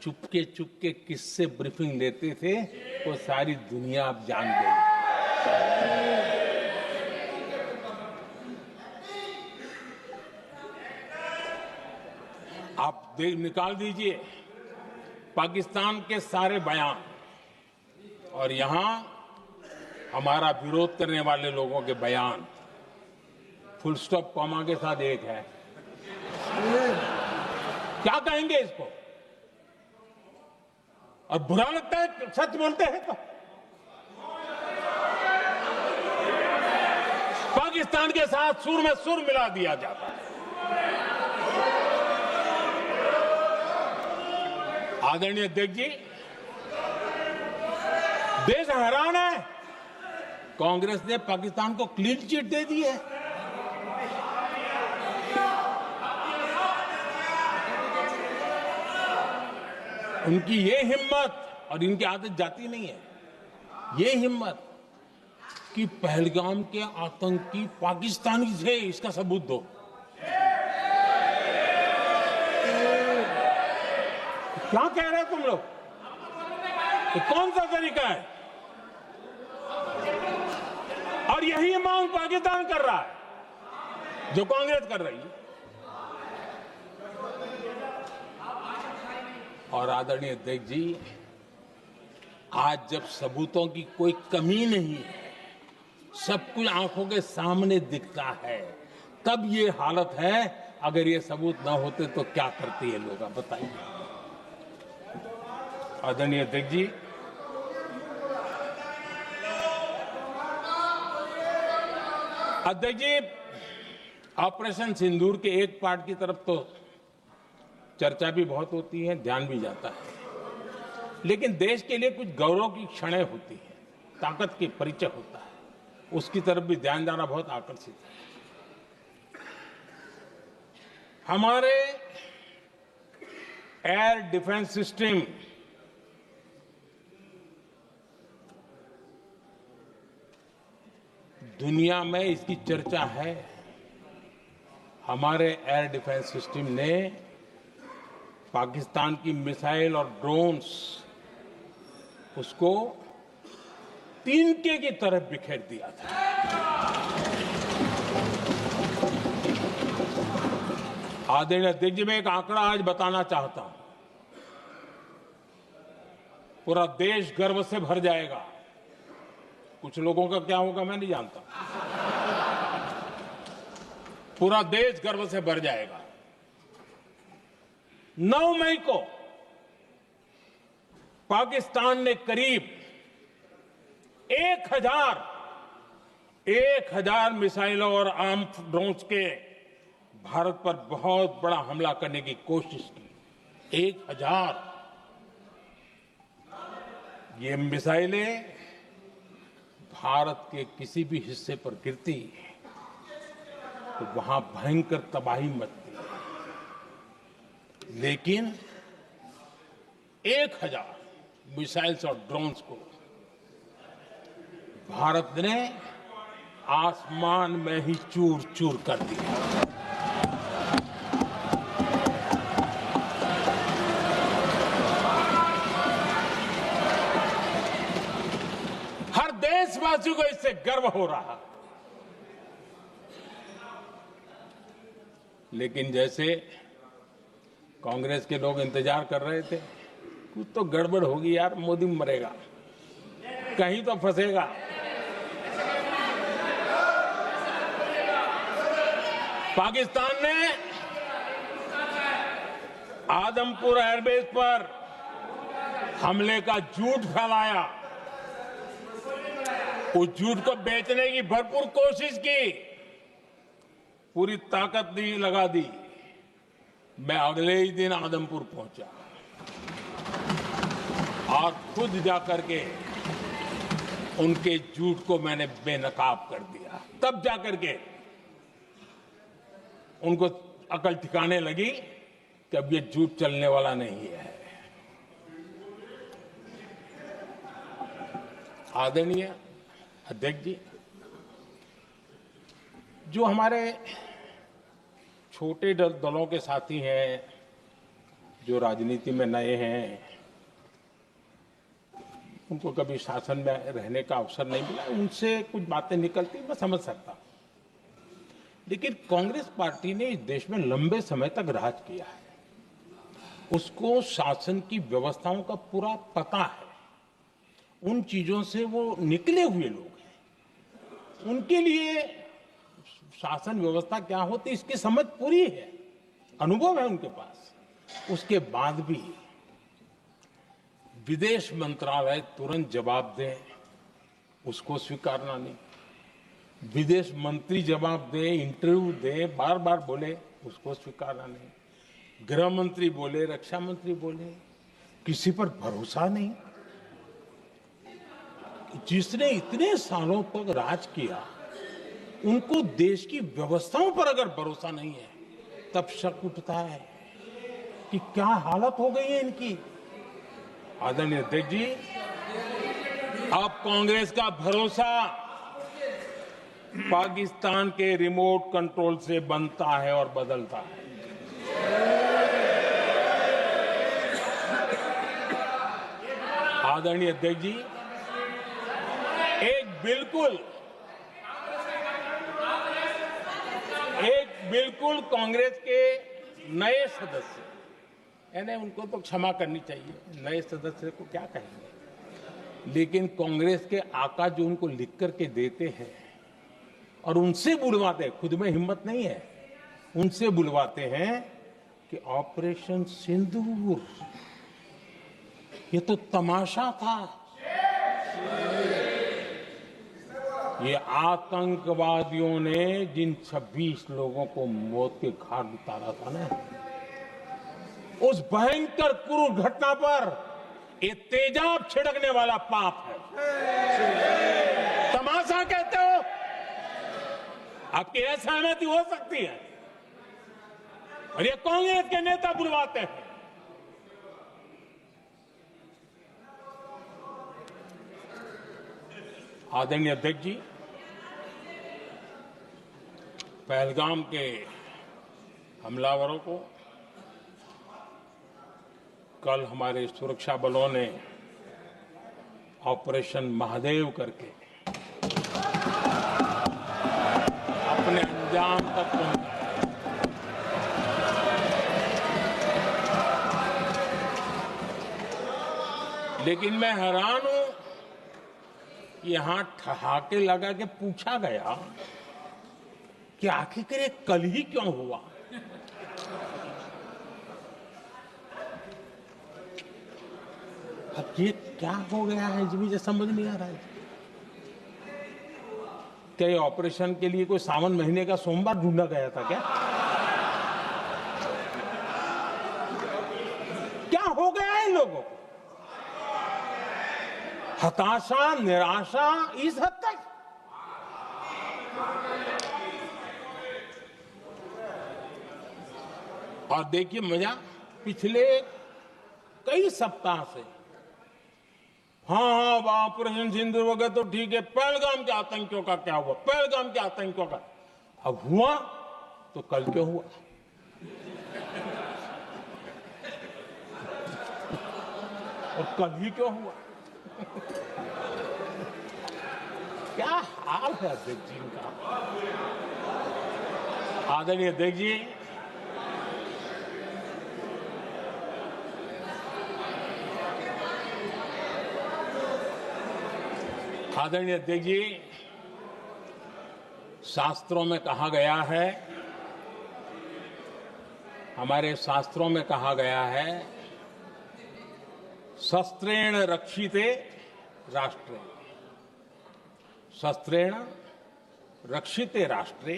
चुपके चुपके किससे ब्रीफिंग लेते थे, वो सारी दुनिया अब जान गई। आप निकाल दीजिए पाकिस्तान के सारे बयान, और यहां हमारा विरोध करने वाले लोगों के बयान फुल स्टॉप कॉमा के साथ एक है। क्या कहेंगे इसको? और बुरा लगता है सच बोलते हैं तो। पाकिस्तान के साथ सुर में सुर मिला दिया जाता है। आदरणीय अध्यक्ष जी, देश हैरान है, कांग्रेस ने पाकिस्तान को क्लीन चिट दे दी है। उनकी ये हिम्मत, और इनकी आदत जाती नहीं है, ये हिम्मत कि पहलगाम के आतंकी पाकिस्तानी थे, इसका सबूत दो। क्या कह रहे हो तुम लोग? ये कौन सा तरीका है? और यही मांग पाकिस्तान कर रहा है जो कांग्रेस कर रही है। और आदरणीय अध्यक्ष जी, आज जब सबूतों की कोई कमी नहीं है, सब कुछ आंखों के सामने दिखता है, तब ये हालत है। अगर ये सबूत ना होते तो क्या करते ये लोग, आप बताइए। आदरणीय अध्यक्ष जी, अध्यक्ष जी, ऑपरेशन सिंदूर के एक पार्ट की तरफ तो चर्चा भी बहुत होती है, ध्यान भी जाता है, लेकिन देश के लिए कुछ गौरव की क्षणें होती हैं, ताकत के परिचय होता है, उसकी तरफ भी ध्यान जाना बहुत आकर्षित है। हमारे एयर डिफेंस सिस्टम दुनिया में इसकी चर्चा है। हमारे एयर डिफेंस सिस्टम ने पाकिस्तान की मिसाइल और ड्रोन्स उसको तिनके की तरफ बिखेर दिया था। आदरणीय अध्यक्ष जी, मैं एक आंकड़ा आज बताना चाहता हूं, पूरा देश गर्व से भर जाएगा। कुछ लोगों का क्या होगा मैं नहीं जानता, पूरा देश गर्व से भर जाएगा। 9 मई को पाकिस्तान ने करीब 1000 मिसाइलों और आर्म ड्रोन्स के भारत पर बहुत बड़ा हमला करने की कोशिश की। 1000 ये मिसाइलें भारत के किसी भी हिस्से पर गिरती तो वहां भयंकर तबाही मचती, लेकिन 1000 मिसाइल्स और ड्रोन्स को भारत ने आसमान में ही चूर चूर कर दिया। हर देशवासी को इससे गर्व हो रहा, लेकिन जैसे कांग्रेस के लोग इंतजार कर रहे थे, कुछ तो गड़बड़ होगी यार, मोदी मरेगा, कहीं तो फंसेगा। पाकिस्तान ने आदमपुर एयरबेस पर हमले का झूठ फैलाया, उस झूठ को बेचने की भरपूर कोशिश की, पूरी ताकत दी लगा दी। मैं अगले ही दिन आदमपुर पहुंचा और खुद जाकर के उनके झूठ को मैंने बेनकाब कर दिया। तब जाकर के उनको अकल ठिकाने लगी कि अब ये झूठ चलने वाला नहीं है। आदरणीय अध्यक्ष जी, जो हमारे छोटे दलों के साथी हैं, जो राजनीति में नए हैं, उनको कभी शासन में रहने का अवसर नहीं मिला, उनसे कुछ बातें निकलती मैं समझ सकता हूं, लेकिन कांग्रेस पार्टी ने इस देश में लंबे समय तक राज किया है, उसको शासन की व्यवस्थाओं का पूरा पता है, उन चीजों से वो निकले हुए लोग हैं, उनके लिए शासन व्यवस्था क्या होती इसकी समझ पूरी है, अनुभव है उनके पास। उसके बाद भी विदेश मंत्रालय तुरंत जवाब दे, उसको स्वीकारना नहीं, विदेश मंत्री जवाब दे, इंटरव्यू दे, बार बार बोले, उसको स्वीकारना नहीं, गृह मंत्री बोले, रक्षा मंत्री बोले, किसी पर भरोसा नहीं। जिसने इतने सालों तक राज किया, उनको देश की व्यवस्थाओं पर अगर भरोसा नहीं है, तब शक उठता है कि क्या हालत हो गई है इनकी। आदरणीय अध्यक्ष जी, अब कांग्रेस का भरोसा पाकिस्तान के रिमोट कंट्रोल से बनता है और बदलता है। आदरणीय अध्यक्ष जी, एक बिल्कुल कांग्रेस के नए सदस्य, यानी उनको तो क्षमा करनी चाहिए, नए सदस्य को क्या कहेंगे, लेकिन कांग्रेस के आका जो उनको लिख करके देते हैं और उनसे बुलवाते हैं, खुद में हिम्मत नहीं है, उनसे बुलवाते हैं कि ऑपरेशन सिंदूर ये तो तमाशा था, ये आतंकवादियों ने जिन 26 लोगों को मौत के घाट उतारा था ना, उस भयंकर क्रूर घटना पर ये तेजाब छिड़कने वाला पाप है। तमाशा कहते हो? आपकी असहमति हो सकती है, और ये कांग्रेस के नेता बुलवाते हैं। आदरणीय अध्यक्ष जी, पहलगाम के हमलावरों को कल हमारे सुरक्षा बलों ने ऑपरेशन महादेव करके अपने अंजाम तक पहुंचाया। लेकिन मैं हैरान हूं कि यहां ठहाके लगा के पूछा गया कि आखिर ये कल ही क्यों हुआ। अब ये क्या हो गया है जी, मुझे समझ नहीं आ रहा है। क्या ये ऑपरेशन के लिए कोई सावन महीने का सोमवार ढूंढा गया था क्या? क्या हो गया है इन लोगों को? हताशा, निराशा इस हद तक। और देखिए मजा, पिछले कई सप्ताह से हाँ ऑपरेशन सिंदूर हो गया तो ठीक है, पहलगाम के आतंकियों का क्या हुआ, पहलगाम के आतंकियों का। अब हुआ तो कल क्यों हुआ? और कल ही क्यों हुआ? क्या हाल है अध्यक्ष जी का। आदरणीय अध्यक्ष जी, आदरणीय अध्यक्ष जी, शास्त्रों में कहा गया है, हमारे शास्त्रों में कहा गया है, शस्त्रेण रक्षिते राष्ट्रे, शस्त्रेण रक्षिते राष्ट्रे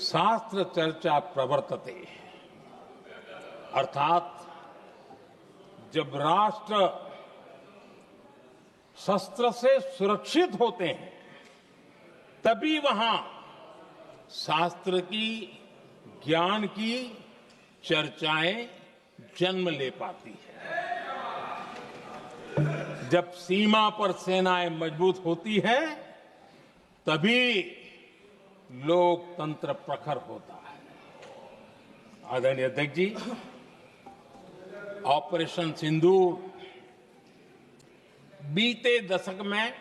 शास्त्र चर्चा प्रवर्तते। अर्थात जब राष्ट्र शस्त्र से सुरक्षित होते हैं तभी वहां शास्त्र की, ज्ञान की चर्चाएं जन्म ले पाती है। जब सीमा पर सेनाएं मजबूत होती है तभी लोकतंत्र प्रखर होता है। आदरणीय अध्यक्ष जी, ऑपरेशन सिंदूर बीते दशक में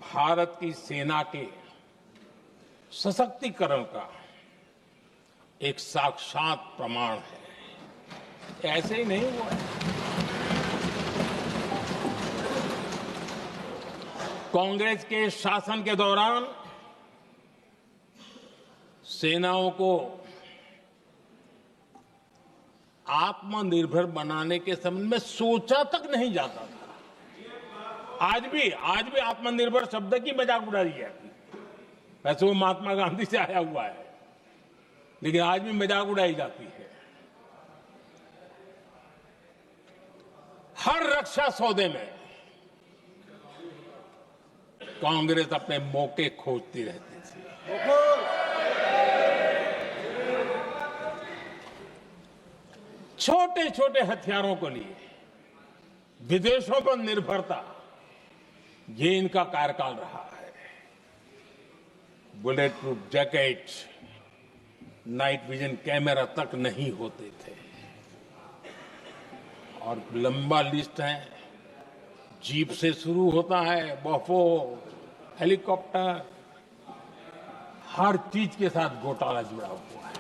भारत की सेना के सशक्तिकरण का एक साक्षात प्रमाण है। ऐसे ही नहीं हुआ है। कांग्रेस के शासन के दौरान सेनाओं को आत्मनिर्भर बनाने के संबंध में सोचा तक नहीं जाता था। आज भी आत्मनिर्भर शब्द की मजाक उड़ाई जाती है। वैसे वो महात्मा गांधी से आया हुआ है, लेकिन आज भी मजाक उड़ाई जाती है। हर रक्षा सौदे में कांग्रेस अपने मौके खोजती रहती थी। छोटे छोटे हथियारों को लिए विदेशों पर निर्भरता, ये इनका कार्यकाल रहा है। Bullet proof jacket, night vision camera तक नहीं होते थे, और लंबा लिस्ट है। जीप से शुरू होता है, बफो, हेलीकॉप्टर, हर चीज के साथ घोटाला जुड़ा हुआ है।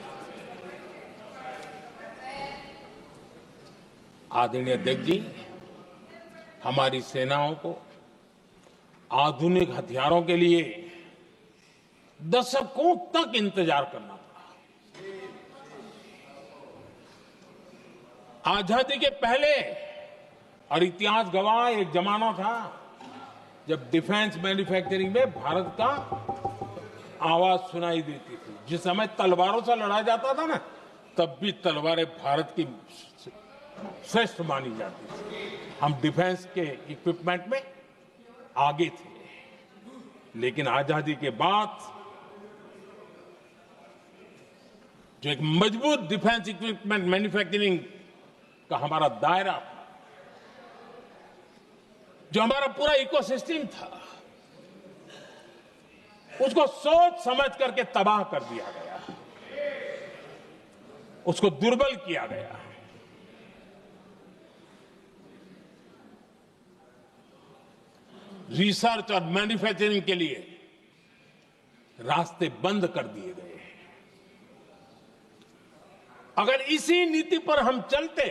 आदरणीय अध्यक्ष जी, हमारी सेनाओं को आधुनिक हथियारों के लिए दशकों तक इंतजार करना पड़ा। आजादी के पहले, और इतिहास गवाह, एक जमाना था जब डिफेंस मैन्युफैक्चरिंग में भारत का आवाज सुनाई देती थी। जिस समय तलवारों से लड़ा जाता था ना, तब भी तलवारें भारत की श्रेष्ठ मानी जाती थी। हम डिफेंस के इक्विपमेंट में आगे थे। लेकिन आजादी के बाद जो एक मजबूत डिफेंस इक्विपमेंट मैन्युफैक्चरिंग का हमारा दायरा था, जो हमारा पूरा इकोसिस्टम था, उसको सोच समझ करके तबाह कर दिया गया, उसको दुर्बल किया गया। रिसर्च और मैन्युफैक्चरिंग के लिए रास्ते बंद कर दिए गए। अगर इसी नीति पर हम चलते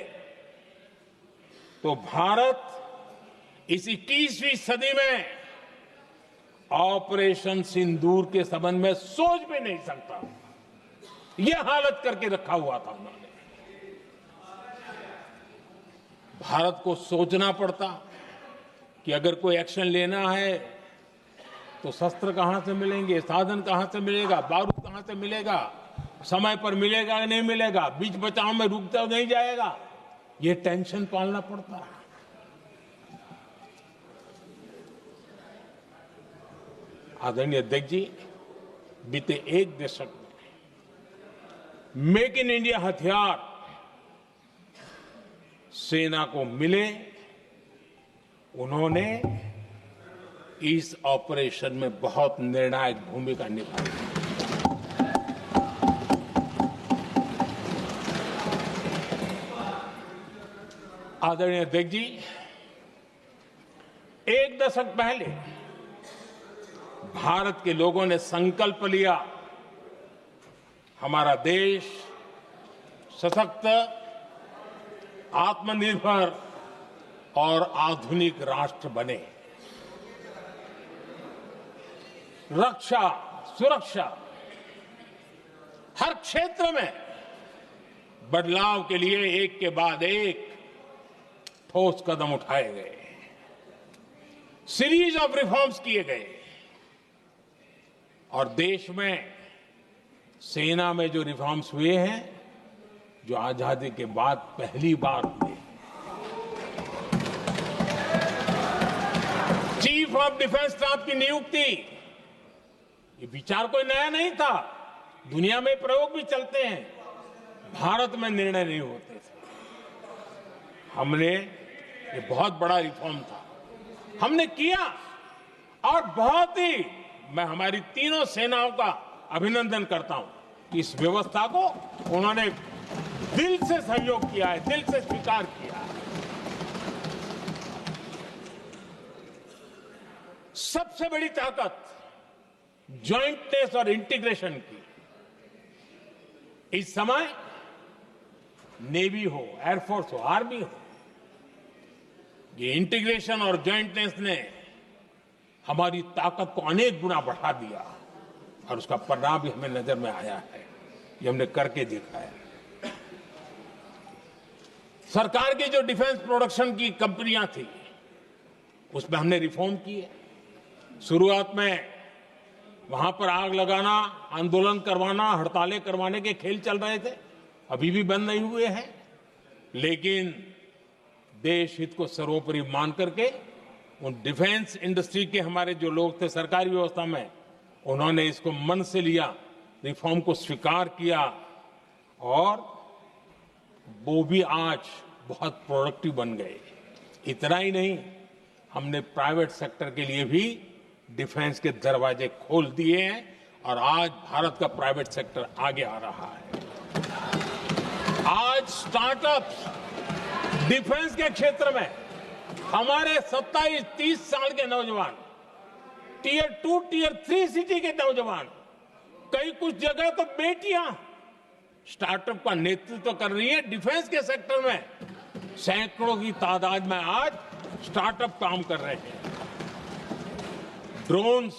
तो भारत इस 21वीं सदी में ऑपरेशन सिंदूर के संबंध में सोच भी नहीं सकता। यह हालत करके रखा हुआ था उन्होंने। भारत को सोचना पड़ता कि अगर कोई एक्शन लेना है तो शस्त्र कहां से मिलेंगे, साधन कहां से मिलेगा, बारूद कहां से मिलेगा, समय पर मिलेगा या नहीं मिलेगा, बीच बचाव में रुकता नहीं जाएगा, ये टेंशन पालना पड़ता है। आदरणीय अध्यक्ष जी, बीते एक दशक में मेक इन इंडिया हथियार सेना को मिले, उन्होंने इस ऑपरेशन में बहुत निर्णायक भूमिका निभाई। आदरणीय अध्यक्ष जी, एक दशक पहले भारत के लोगों ने संकल्प लिया, हमारा देश सशक्त, आत्मनिर्भर और आधुनिक राष्ट्र बने। रक्षा, सुरक्षा, हर क्षेत्र में बदलाव के लिए एक के बाद एक ठोस कदम उठाए गए, सीरीज ऑफ रिफॉर्म्स किए गए और देश में सेना में जो रिफॉर्म्स हुए हैं, जो आजादी के बाद पहली बार हुए। चीफ ऑफ डिफेंस स्टाफ की नियुक्ति, ये विचार कोई नया नहीं था, दुनिया में प्रयोग भी चलते हैं, भारत में निर्णय नहीं होते थे। हमने, ये बहुत बड़ा रिफॉर्म था, हमने किया और बहुत ही, मैं हमारी तीनों सेनाओं का अभिनंदन करता हूं कि इस व्यवस्था को उन्होंने दिल से सहयोग किया है, दिल से स्वीकार किया है। सबसे बड़ी ताकत ज्वाइंटनेस और इंटीग्रेशन की इस समय नेवी हो, एयरफोर्स हो, आर्मी हो, ये इंटीग्रेशन और ज्वाइंटनेस ने हमारी ताकत को अनेक गुना बढ़ा दिया और उसका परिणाम भी हमें नजर में आया है, ये हमने करके दिखाया। सरकार की जो डिफेंस प्रोडक्शन की कंपनियां थी, उसमें हमने रिफॉर्म किए। शुरुआत में वहां पर आग लगाना, आंदोलन करवाना, हड़तालें करवाने के खेल चल रहे थे, अभी भी बंद नहीं हुए हैं, लेकिन देश हित को सर्वोपरि मान करके उन डिफेंस इंडस्ट्री के हमारे जो लोग थे सरकारी व्यवस्था में, उन्होंने इसको मन से लिया, रिफॉर्म को स्वीकार किया और वो भी आज बहुत प्रोडक्टिव बन गए। इतना ही नहीं, हमने प्राइवेट सेक्टर के लिए भी डिफेंस के दरवाजे खोल दिए हैं और आज भारत का प्राइवेट सेक्टर आगे आ रहा है। आज स्टार्टअप्स डिफेंस के क्षेत्र में हमारे 27-30 साल के नौजवान, टियर 2, टियर 3 सिटी के नौजवान, कई कुछ जगह तो बेटियां स्टार्टअप का नेतृत्व कर रही है। डिफेंस के सेक्टर में सैकड़ों की तादाद में आज स्टार्टअप काम कर रहे हैं। ड्रोन्स,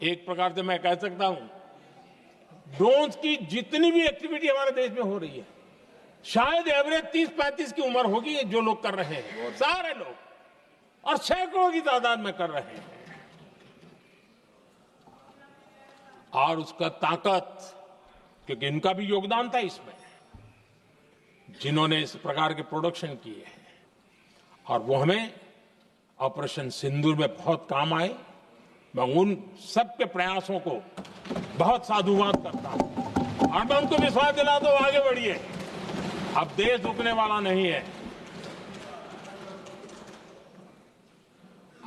एक प्रकार से मैं कह सकता हूं, ड्रोन्स की जितनी भी एक्टिविटी हमारे देश में हो रही है, शायद एवरेज 30-35 की उम्र होगी जो लोग कर रहे हैं, सारे लोग, और सैकड़ों की तादाद में कर रहे हैं। और उसका ताकत, क्योंकि इनका भी योगदान था इसमें, जिन्होंने इस प्रकार के प्रोडक्शन किए हैं, और वो हमें ऑपरेशन सिंदूर में बहुत काम आए। मैं उन सबके प्रयासों को बहुत साधुवाद करता हूं और मैं उनको विश्वास दिलाता हूं, आगे बढ़िए, अब देश रुकने वाला नहीं है।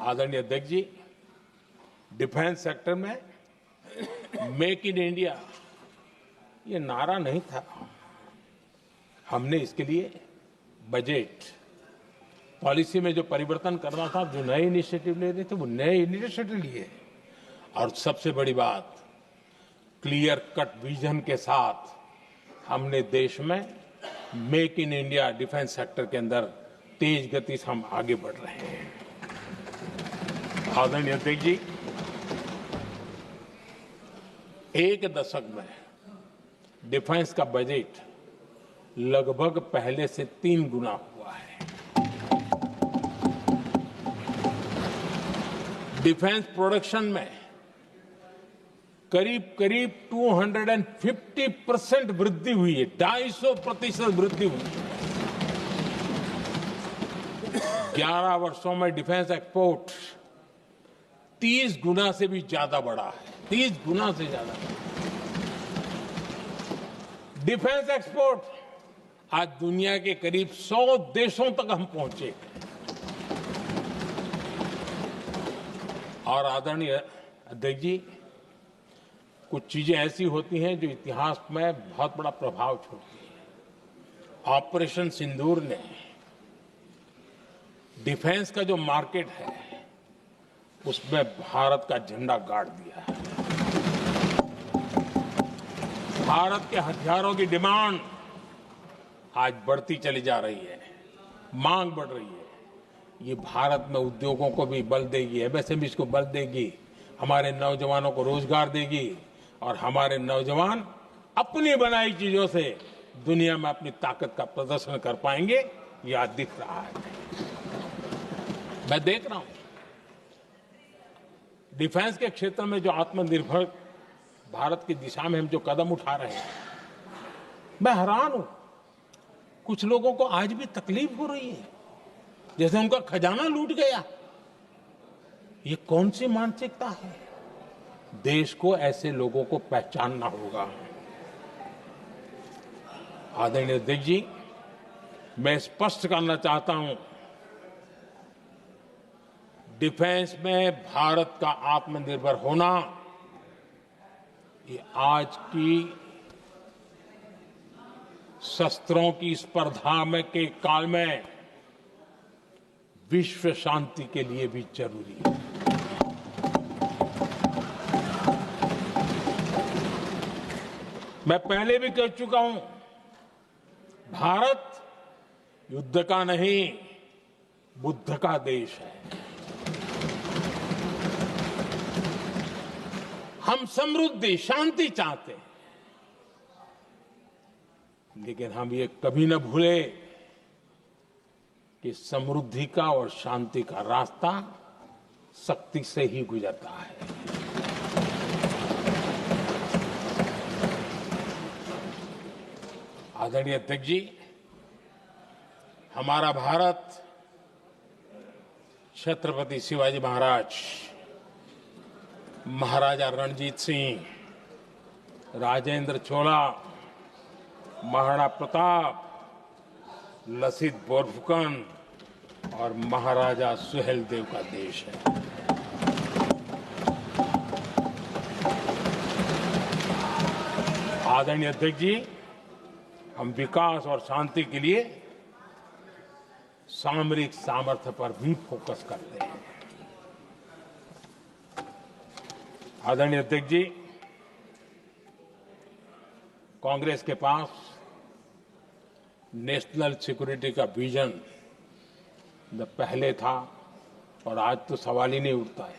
आदरणीय अध्यक्ष जी, डिफेंस सेक्टर में मेक इन इंडिया ये नारा नहीं था। हमने इसके लिए बजट पॉलिसी में जो परिवर्तन करना था, जो नए इनिशिएटिव ले रहे थे, वो नए इनिशिएटिव लिए। और सबसे बड़ी बात, क्लियर कट विजन के साथ हमने देश में make in India defence sector के अंदर तेज गति से हम आगे बढ़ रहे हैं। आदरणीय अध्यक्ष जी, एक दशक में डिफेंस का बजट लगभग पहले से 3 गुना हुआ है। डिफेंस प्रोडक्शन में करीब करीब 250% वृद्धि हुई है, 250% वृद्धि हुई है। 11 वर्षों में डिफेंस एक्सपोर्ट 30 गुना से भी ज्यादा बढ़ा है, 30 गुना से ज्यादा। डिफेंस एक्सपोर्ट आज दुनिया के करीब 100 देशों तक हम पहुंचे हैं। और आदरणीय अध्यक्ष जी, कुछ चीजें ऐसी होती हैं जो इतिहास में बहुत बड़ा प्रभाव छोड़ती हैं। ऑपरेशन सिंदूर ने डिफेंस का जो मार्केट है उसमें भारत का झंडा गाड़ दिया है। भारत के हथियारों की डिमांड आज बढ़ती चली जा रही है, मांग बढ़ रही है। ये भारत में उद्योगों को भी बल देगी, एमएसएमईज को बल देगी, हमारे नौजवानों को रोजगार देगी, और हमारे नौजवान अपनी बनाई चीजों से दुनिया में अपनी ताकत का प्रदर्शन कर पाएंगे। ये आज दिख रहा है, मैं देख रहा हूं। डिफेंस के क्षेत्र में जो आत्मनिर्भर भारत की दिशा में हम जो कदम उठा रहे हैं, मैं हैरान हूं। कुछ लोगों को आज भी तकलीफ हो रही है, जैसे उनका खजाना लूट गया। ये कौन सी मानसिकता है? देश को ऐसे लोगों को पहचानना होगा। आदरणीय अध्यक्ष जी, मैं स्पष्ट करना चाहता हूं, डिफेंस में भारत का आत्मनिर्भर होना ये आज की शस्त्रों की स्पर्धा में के काल में विश्व शांति के लिए भी जरूरी है। मैं पहले भी कह चुका हूं, भारत युद्ध का नहीं, बुद्ध का देश है। हम समृद्धि, शांति चाहते हैं, लेकिन हम ये कभी न भूले कि समृद्धि का और शांति का रास्ता शक्ति से ही गुजरता है। आदरणीय अध्यक्ष जी, हमारा भारत छत्रपति शिवाजी महाराज, महाराजा रणजीत सिंह, राजेंद्र चोला, महाराणा प्रताप, लसित बोरफुकन और महाराजा सुहेलदेव का देश है। आदरणीय अध्यक्ष जी, हम विकास और शांति के लिए सामरिक सामर्थ्य पर भी फोकस करते हैं। आदरणीय अध्यक्ष जी, कांग्रेस के पास नेशनल सिक्योरिटी का विजन न पहले था और आज तो सवाल ही नहीं उठता है।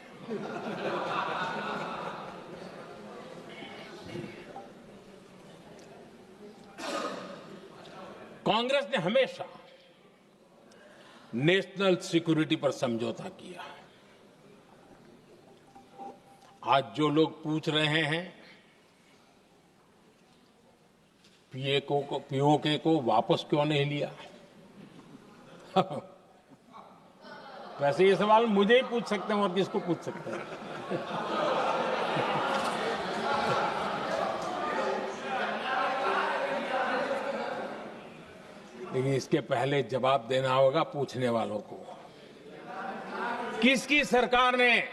कांग्रेस ने हमेशा नेशनल सिक्योरिटी पर समझौता किया। आज जो लोग पूछ रहे हैं पीओके को वापस क्यों नहीं लिया? वैसे ये सवाल मुझे ही पूछ सकते हैं और किसको पूछ सकते हैं? लेकिन इसके पहले जवाब देना होगा पूछने वालों को। किसकी सरकार ने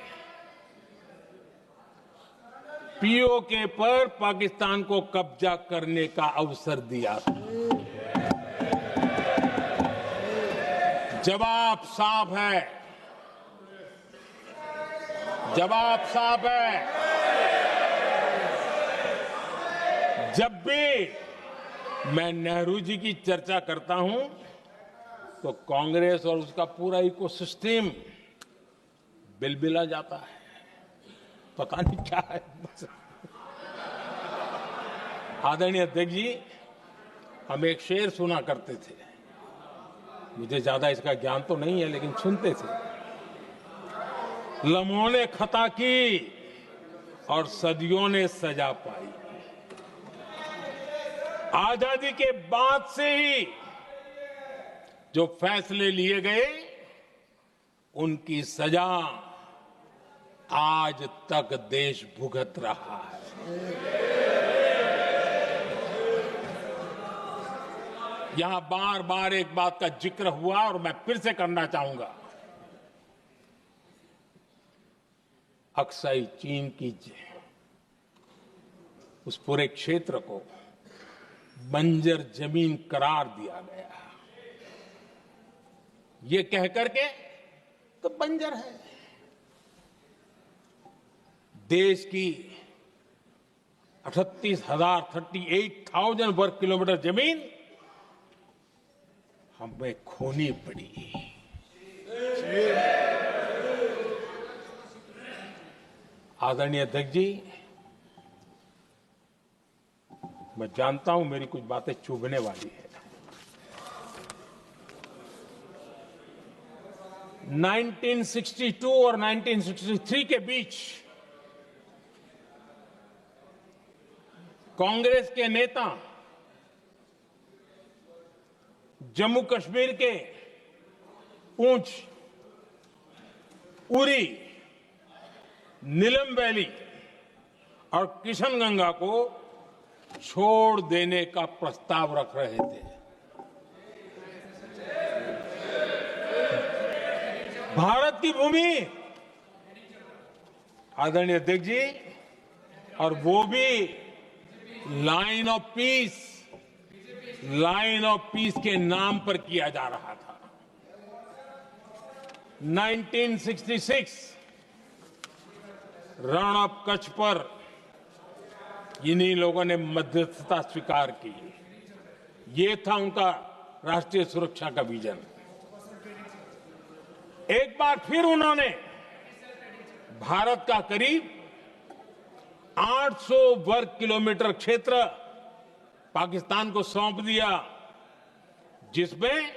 पीओके पर पाकिस्तान को कब्जा करने का अवसर दिया था? जवाब साफ है, जवाब साफ है। जब भी मैं नेहरू जी की चर्चा करता हूं तो कांग्रेस और उसका पूरा इकोसिस्टम बिलबिला जाता है। पता नहीं क्या है। आदरणीय अध्यक्ष जी, हम एक शेर सुना करते थे, मुझे ज्यादा इसका ज्ञान तो नहीं है लेकिन सुनते थे। लम्हों ने खता की और सदियों ने सजा पाई। आजादी के बाद से ही जो फैसले लिए गए उनकी सजा आज तक देश भुगत रहा है। यहां बार बार एक बात का जिक्र हुआ और मैं फिर से करना चाहूंगा। अक्साई चीन की उस पूरे क्षेत्र को बंजर जमीन करार दिया गया। ये कह करके तो बंजर है। देश की 38,000 वर्ग किलोमीटर जमीन हमें खोनी पड़ी। आदरणीय अध्यक्ष जी, मैं जानता हूं मेरी कुछ बातें चुभने वाली है। 1962 और 1963 के बीच कांग्रेस के नेता जम्मू कश्मीर के पूंछ, उरी, नीलम वैली और किशनगंगा को छोड़ देने का प्रस्ताव रख रहे थे। भारत की भूमि, आदरणीय अध्यक्ष जी, और वो भी लाइन ऑफ पीस के नाम पर किया जा रहा था। 1966 रण ऑफ कच्छ पर इन्हीं लोगों ने मध्यस्थता स्वीकार की। ये था उनका राष्ट्रीय सुरक्षा का विजन। एक बार फिर उन्होंने भारत का करीब 800 वर्ग किलोमीटर क्षेत्र पाकिस्तान को सौंप दिया, जिसमें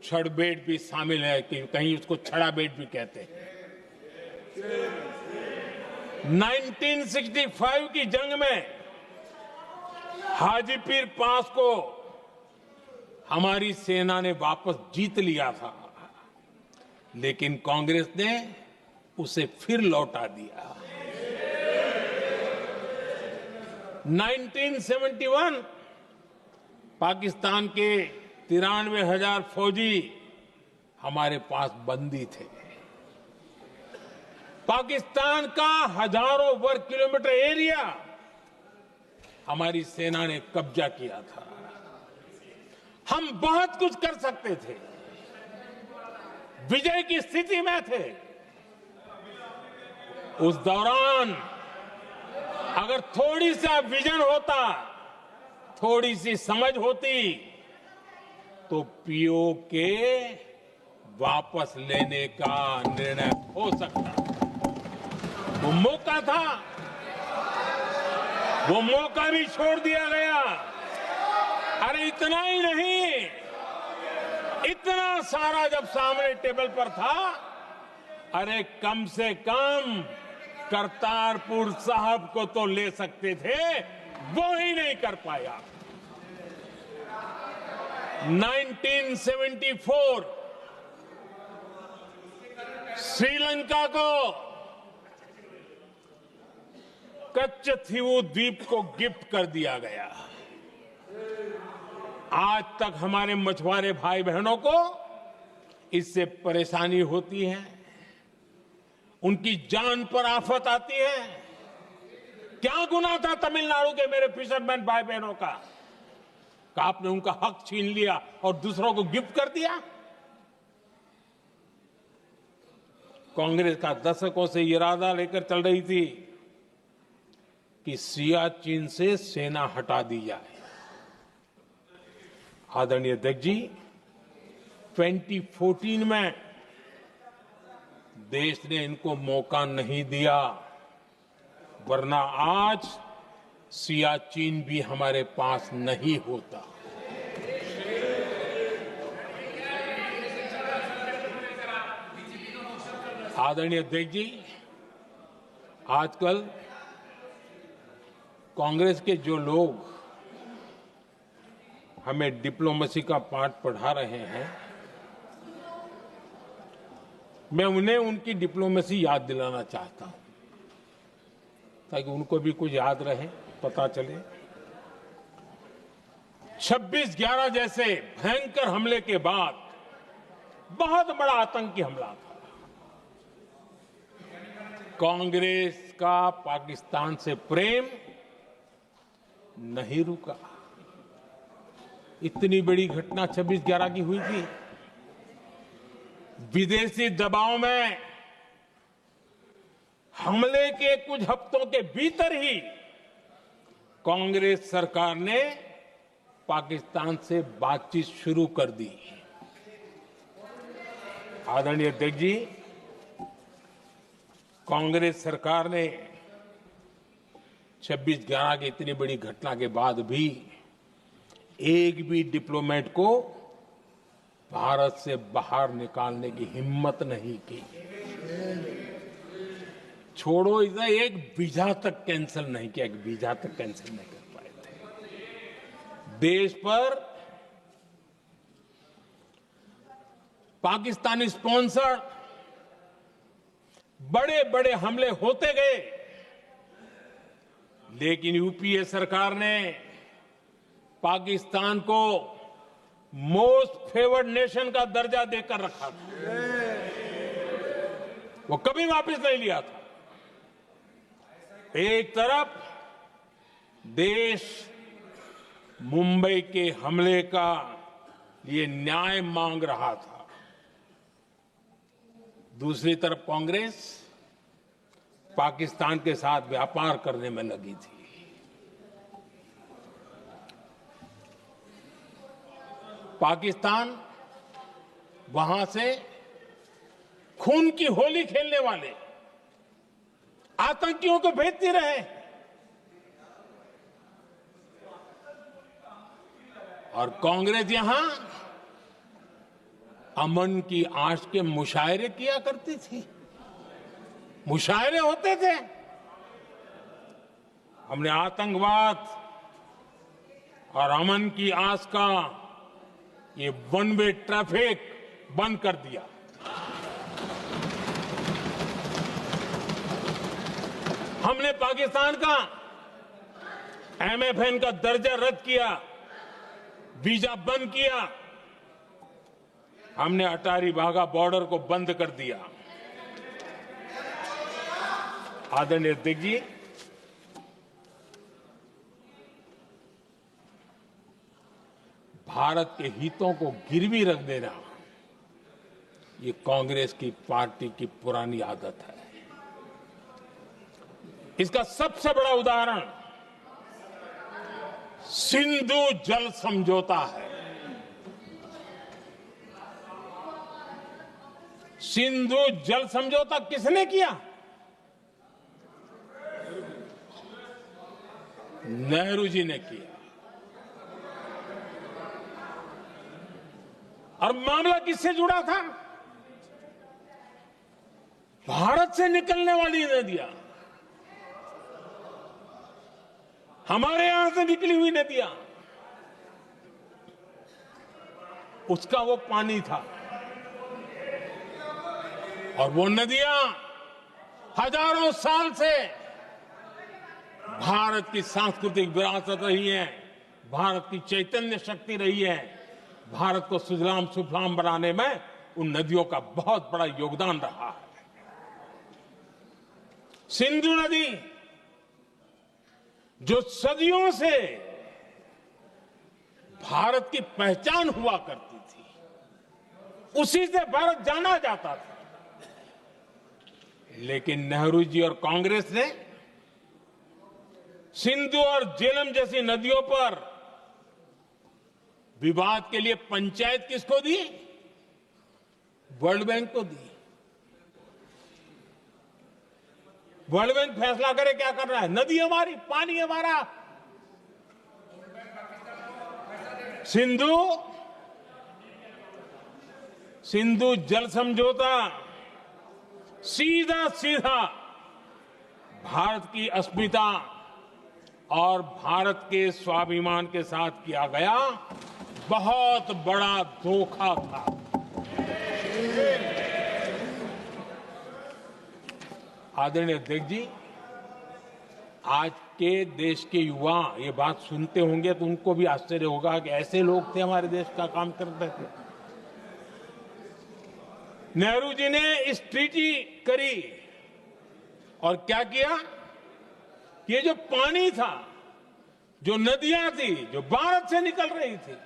छड़बेट भी शामिल है, कि कहीं उसको छड़ाबेट भी कहते हैं। 1965 की जंग में हाजीपीर पास को हमारी सेना ने वापस जीत लिया था, लेकिन कांग्रेस ने उसे फिर लौटा दिया। 1971 पाकिस्तान के 93,000 फौजी हमारे पास बंदी थे। पाकिस्तान का हजारों वर्ग किलोमीटर एरिया हमारी सेना ने कब्जा किया था। हम बहुत कुछ कर सकते थे, विजय की स्थिति में थे। उस दौरान अगर थोड़ी सा विजन होता, थोड़ी सी समझ होती, तो पीओके वापस लेने का निर्णय हो सकता। वो मौका था, वो मौका भी छोड़ दिया गया। अरे इतना ही नहीं, इतना सारा जब सामने टेबल पर था, अरे कम से कम करतारपुर साहब को तो ले सकते थे, वो ही नहीं कर पाया। 1974 श्रीलंका को कच्चथीवू द्वीप को गिफ्ट कर दिया गया। आज तक हमारे मछुआरे भाई बहनों को इससे परेशानी होती है, उनकी जान पर आफत आती है। क्या गुनाह था तमिलनाडु के मेरे फिशरमैन भाई बहनों का कि आपने उनका हक छीन लिया और दूसरों को गिफ्ट कर दिया? कांग्रेस का दशकों से इरादा लेकर चल रही थी कि सियाचिन से सेना हटा दी जाए। आदरणीय अध्यक्ष जी, 2014 में देश ने इनको मौका नहीं दिया, वरना आज सियाचिन भी हमारे पास नहीं होता। आदरणीय अध्यक्ष जी, आजकल कांग्रेस के जो लोग हमें डिप्लोमेसी का पाठ पढ़ा रहे हैं, मैं उन्हें उनकी डिप्लोमेसी याद दिलाना चाहता हूं ताकि उनको भी कुछ याद रहे, पता चले। 26/11 जैसे भयंकर हमले के बाद बहुत बड़ा आतंकी हमला था। कांग्रेस का पाकिस्तान से प्रेम नहीं रुका। इतनी बड़ी घटना 26/11 की हुई थी। विदेशी दबाव में हमले के कुछ हफ्तों के भीतर ही कांग्रेस सरकार ने पाकिस्तान से बातचीत शुरू कर दी। आदरणीय अध्यक्ष जी, कांग्रेस सरकार ने 26/11 की इतनी बड़ी घटना के बाद भी एक भी डिप्लोमेट को भारत से बाहर निकालने की हिम्मत नहीं की। छोड़ो इधर, एक वीजा तक कैंसिल नहीं किया, एक वीजा तक कैंसिल नहीं कर पाए थे। देश पर पाकिस्तानी स्पॉन्सर बड़े बड़े हमले होते गए, लेकिन यूपीए सरकार ने पाकिस्तान को मोस्ट फेवर्ड नेशन का दर्जा देकर रखा था। वो कभी वापस नहीं लिया था। एक तरफ देश मुंबई के हमले का ये न्याय मांग रहा था, दूसरी तरफ कांग्रेस पाकिस्तान के साथ व्यापार करने में लगी थी। पाकिस्तान वहां से खून की होली खेलने वाले आतंकियों को भेजते रहे और कांग्रेस यहां अमन की आश के मुशायरे किया करती थी। मुशायरे होते थे। हमने आतंकवाद और अमन की आस का ये वन वे ट्रैफिक बंद कर दिया। हमने पाकिस्तान का एमएफएन का दर्जा रद्द किया, वीजा बंद किया। हमने अटारी वाघा बॉर्डर को बंद कर दिया। आदरणीय अध्यक्ष जी, भारत के हितों को गिरवी रख देना ये कांग्रेस की पार्टी की पुरानी आदत है। इसका सबसे बड़ा उदाहरण सिंधु जल समझौता है। सिंधु जल समझौता किसने किया? नेहरू जी ने किया। और मामला किससे जुड़ा था? भारत से निकलने वाली नदियां, हमारे यहां से निकली हुई नदियां। उसका वो पानी था। और वो नदियां हजारों साल से भारत की सांस्कृतिक विरासत रही है, भारत की चैतन्य शक्ति रही है। भारत को सुजलाम सुफलाम बनाने में उन नदियों का बहुत बड़ा योगदान रहा है। सिंधु नदी जो सदियों से भारत की पहचान हुआ करती थी, उसी से भारत जाना जाता था। लेकिन नेहरू जी और कांग्रेस ने सिंधु और झेलम जैसी नदियों पर विवाद के लिए पंचायत किसको दी? वर्ल्ड बैंक को दी। वर्ल्ड बैंक फैसला करे क्या कर रहा है, नदी हमारी, पानी हमारा। सिंधु जल समझौता सीधा सीधा भारत की अस्मिता और भारत के स्वाभिमान के साथ किया गया बहुत बड़ा धोखा था। आदरणीय अध्यक्ष जी, आज के देश के युवा ये बात सुनते होंगे तो उनको भी आश्चर्य होगा कि ऐसे लोग थे हमारे देश का काम करते थे। नेहरू जी ने इस ट्रीटी करी और क्या किया? ये जो पानी था, जो नदियां थी, जो भारत से निकल रही थी,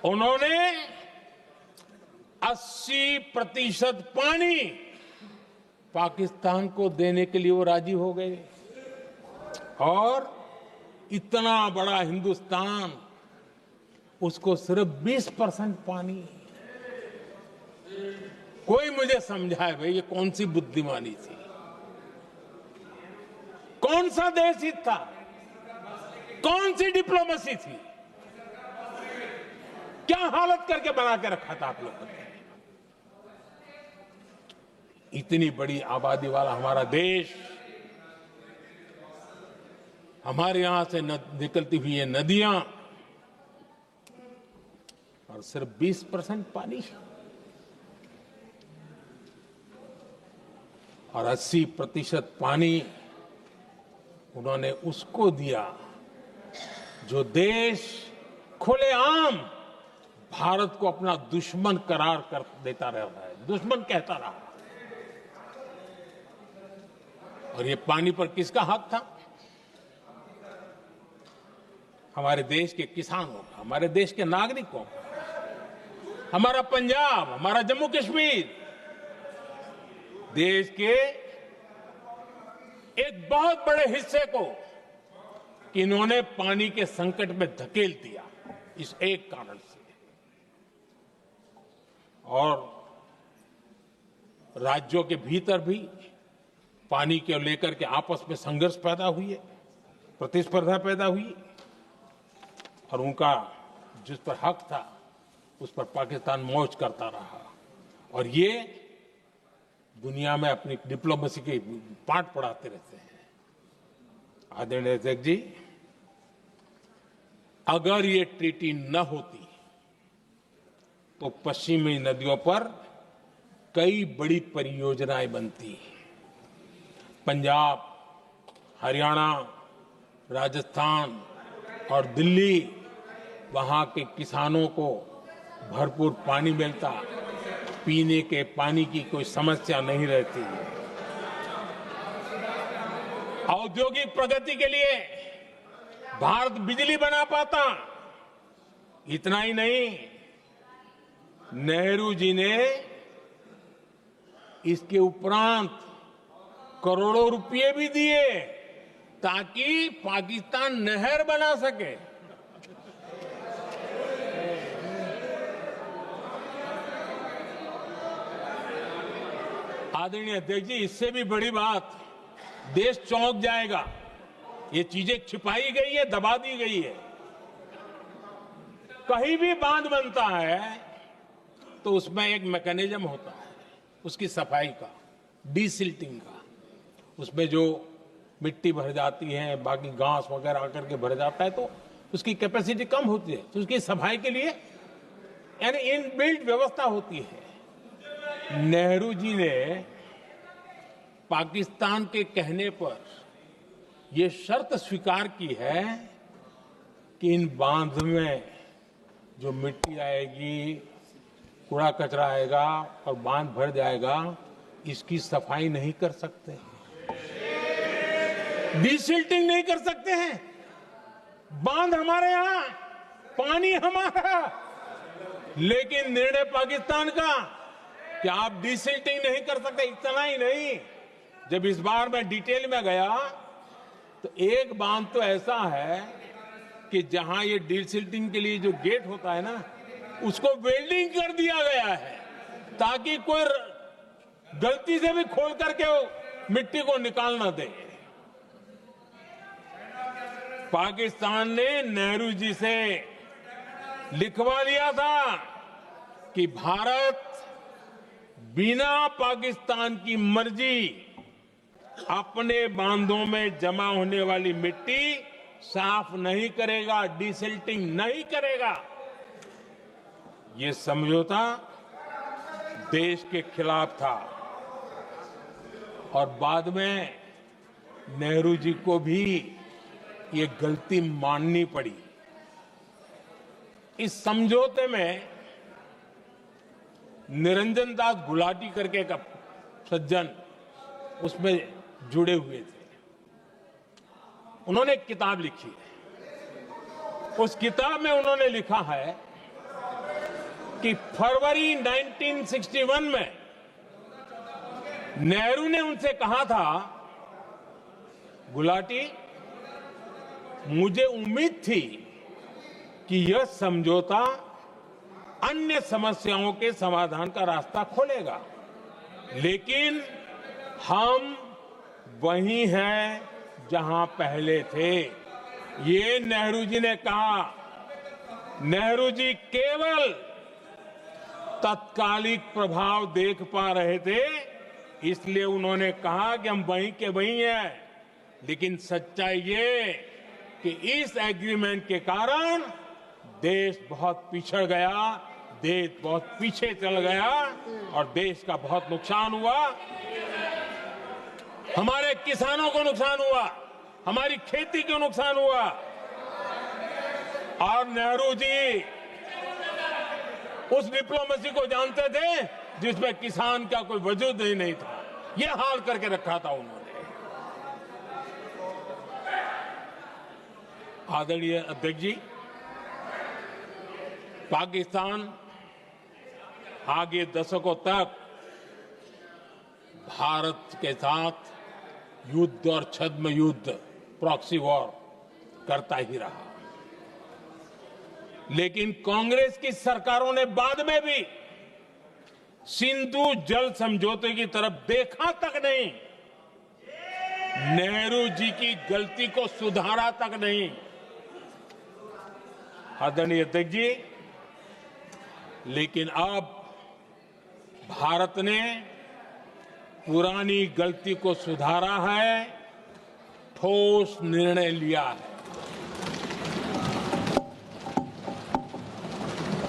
उन्होंने 80% पानी पाकिस्तान को देने के लिए वो राजी हो गए। और इतना बड़ा हिंदुस्तान, उसको सिर्फ 20% पानी। कोई मुझे समझाए भाई ये कौन सी बुद्धिमानी थी, कौन सा देश हित था, कौन सी डिप्लोमेसी थी? क्या हालत करके बना के रखा था आप लोगों ने? इतनी बड़ी आबादी वाला हमारा देश, हमारे यहां से निकलती हुई ये नदियां, और सिर्फ 20% पानी, और 80% पानी उन्होंने उसको दिया जो देश खुलेआम भारत को अपना दुश्मन करार कर देता रहता है, दुश्मन कहता रहा। और ये पानी पर किसका हक था? हमारे देश के किसानों का, हमारे देश के नागरिकों का। हमारा पंजाब, हमारा जम्मू कश्मीर देश के एक बहुत बड़े हिस्से को इन्होंने पानी के संकट में धकेल दिया, इस एक कारण से। और राज्यों के भीतर भी पानी को लेकर के आपस में संघर्ष पैदा हुई है, प्रतिस्पर्धा पैदा हुई, और उनका जिस पर हक था उस पर पाकिस्तान मौज करता रहा। और ये दुनिया में अपनी डिप्लोमेसी के पाठ पढ़ाते रहते हैं। आदरणीय अध्यक्ष जी, अगर ये ट्रीटी न होती तो पश्चिमी नदियों पर कई बड़ी परियोजनाएं बनती। पंजाब, हरियाणा, राजस्थान और दिल्ली, वहां के किसानों को भरपूर पानी मिलता, पीने के पानी की कोई समस्या नहीं रहती। औद्योगिक प्रगति के लिए भारत बिजली बना पाता। इतना ही नहीं, नेहरू जी ने इसके उपरांत करोड़ों रुपए भी दिए ताकि पाकिस्तान नहर बना सके। आदरणीय अध्यक्ष जी, इससे भी बड़ी बात, देश चौंक जाएगा। ये चीजें छिपाई गई है, दबा दी गई है। कहीं भी बांध बनता है तो उसमें एक मैकेनिज्म होता है उसकी सफाई का, डीसिल्टिंग का। उसमें जो मिट्टी भर जाती है, बाकी घास वगैरह आकर के भर जाता है, तो उसकी कैपेसिटी कम होती है, तो उसकी सफाई के लिए यानी इनबिल्ट व्यवस्था होती है। नेहरू जी ने पाकिस्तान के कहने पर यह शर्त स्वीकार की है कि इन बांध में जो मिट्टी आएगी, कूड़ा कचरा आएगा और बांध भर जाएगा, इसकी सफाई नहीं कर सकते, डिसिल्टिंग नहीं कर सकते हैं। बांध हमारे यहां, पानी हमारा, लेकिन निर्णय पाकिस्तान का कि आप डिसिल्टिंग नहीं कर सकते। इतना ही नहीं, जब इस बार मैं डिटेल में गया तो एक बांध तो ऐसा है कि जहां ये डिसिल्टिंग के लिए जो गेट होता है ना, उसको वेल्डिंग कर दिया गया है ताकि कोई गलती से भी खोल करके वो मिट्टी को निकाल ना दे। पाकिस्तान ने नेहरू जी से लिखवा लिया था कि भारत बिना पाकिस्तान की मर्जी अपने बांधों में जमा होने वाली मिट्टी साफ नहीं करेगा, डिसिल्टिंग नहीं करेगा। ये समझौता देश के खिलाफ था और बाद में नेहरू जी को भी ये गलती माननी पड़ी। इस समझौते में निरंजन दास गुलाटी करके एक सज्जन उसमें जुड़े हुए थे। उन्होंने एक किताब लिखी है। उस किताब में उन्होंने लिखा है कि फरवरी 1961 में नेहरू ने उनसे कहा था, गुलाटी, मुझे उम्मीद थी कि यह समझौता अन्य समस्याओं के समाधान का रास्ता खोलेगा, लेकिन हम वहीं हैं जहां पहले थे। ये नेहरू जी ने कहा। नेहरू जी केवल तत्कालिक प्रभाव देख पा रहे थे, इसलिए उन्होंने कहा कि हम वहीं के वहीं हैं, लेकिन सच्चाई ये कि इस एग्रीमेंट के कारण देश बहुत पिछड़ गया, देश बहुत पीछे चल गया और देश का बहुत नुकसान हुआ। हमारे किसानों को नुकसान हुआ, हमारी खेती को नुकसान हुआ। और नेहरू जी उस डिप्लोमेसी को जानते थे जिसमें किसान का कोई वजूद ही नहीं था। यह हाल करके रखा था उन्होंने। आदरणीय अध्यक्ष जी, पाकिस्तान आगे दशकों तक भारत के साथ युद्ध और छद्म युद्ध, प्रॉक्सी वॉर करता ही रहा, लेकिन कांग्रेस की सरकारों ने बाद में भी सिंधु जल समझौते की तरफ देखा तक नहीं, नेहरू जी की गलती को सुधारा तक नहीं। आदरणीय अध्यक्ष जी, लेकिन अब भारत ने पुरानी गलती को सुधारा है, ठोस निर्णय लिया है।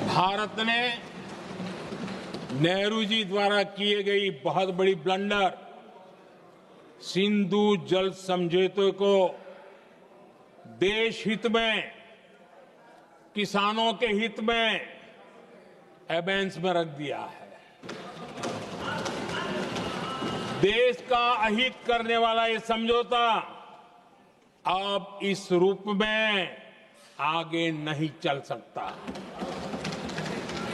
भारत ने नेहरू जी द्वारा किए गई बहुत बड़ी ब्लंडर, सिंधु जल समझौते को देश हित में, किसानों के हित में एबेंस में रख दिया है। देश का अहित करने वाला ये समझौता अब इस रूप में आगे नहीं चल सकता।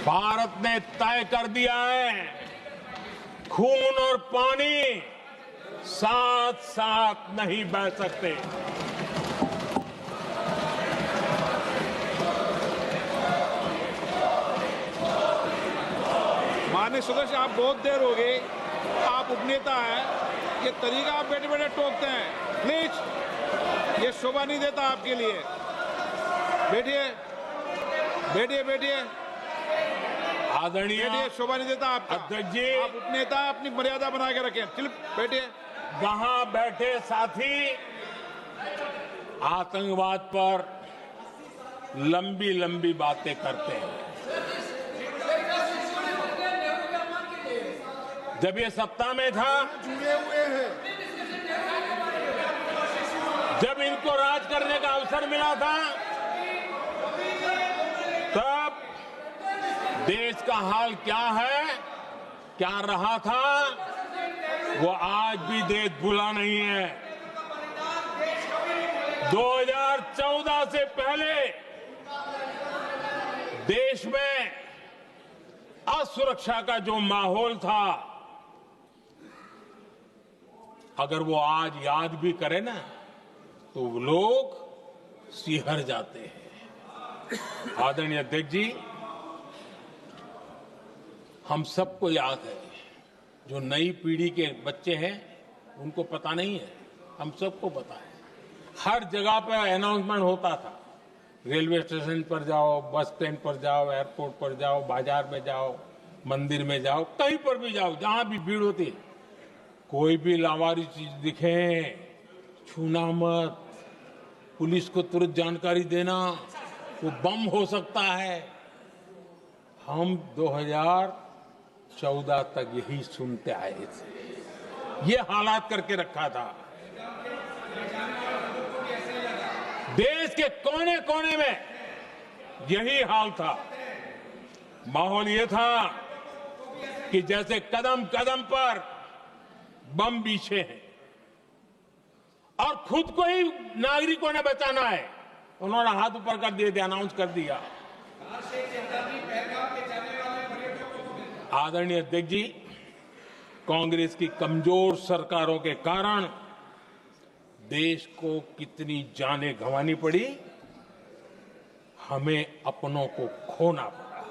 भारत ने तय कर दिया है, खून और पानी साथ साथ नहीं बह सकते। माननीय सदस्य, आप बहुत देर हो गई, आप उपनेता हैं, ये तरीका आप बैठे बैठे टोकते हैं, प्लीज, ये शोभा नहीं देता आपके लिए। बैठिए बैठिए बैठिए आदरणीय बैठिए, शोभा नहीं देता आपका। अध्यक्ष जी, आप उपनेता, अपनी मर्यादा बना के रखें। चलिए बैठिए। वहां बैठे साथी आतंकवाद पर लंबी लंबी बातें करते हैं। जब ये सत्ता में था, जुड़े हुए हैं। जब इनको राज करने का अवसर मिला था, तब देश का हाल क्या है, क्या रहा था, वो आज भी देश भूला नहीं है। 2014 से पहले देश में असुरक्षा का जो माहौल था, अगर वो आज याद भी करे ना, तो लोग सिहर जाते हैं। आदरणीय अध्यक्ष जी, हम सबको याद है, जो नई पीढ़ी के बच्चे हैं उनको पता नहीं है, हम सबको पता है। हर जगह पर अनाउंसमेंट होता था, रेलवे स्टेशन पर जाओ, बस स्टैंड पर जाओ, एयरपोर्ट पर जाओ, बाजार में जाओ, मंदिर में जाओ, कहीं पर भी जाओ, जहां भी भीड़ होती है, कोई भी लावारिस चीज दिखे छूना मत, पुलिस को तुरंत जानकारी देना, वो बम हो सकता है। हम 2014 तक यही सुनते आए थे, ये हालात करके रखा था। देश के कोने कोने में यही हाल था। माहौल ये था कि जैसे कदम कदम पर बम बिछे हैं और खुद को ही नागरिकों ने बचाना है, उन्होंने हाथ ऊपर कर दिए थे, अनाउंस कर दिया। आदरणीय अध्यक्ष जी, कांग्रेस की कमजोर सरकारों के कारण देश को कितनी जानें गंवानी पड़ी, हमें अपनों को खोना पड़ा।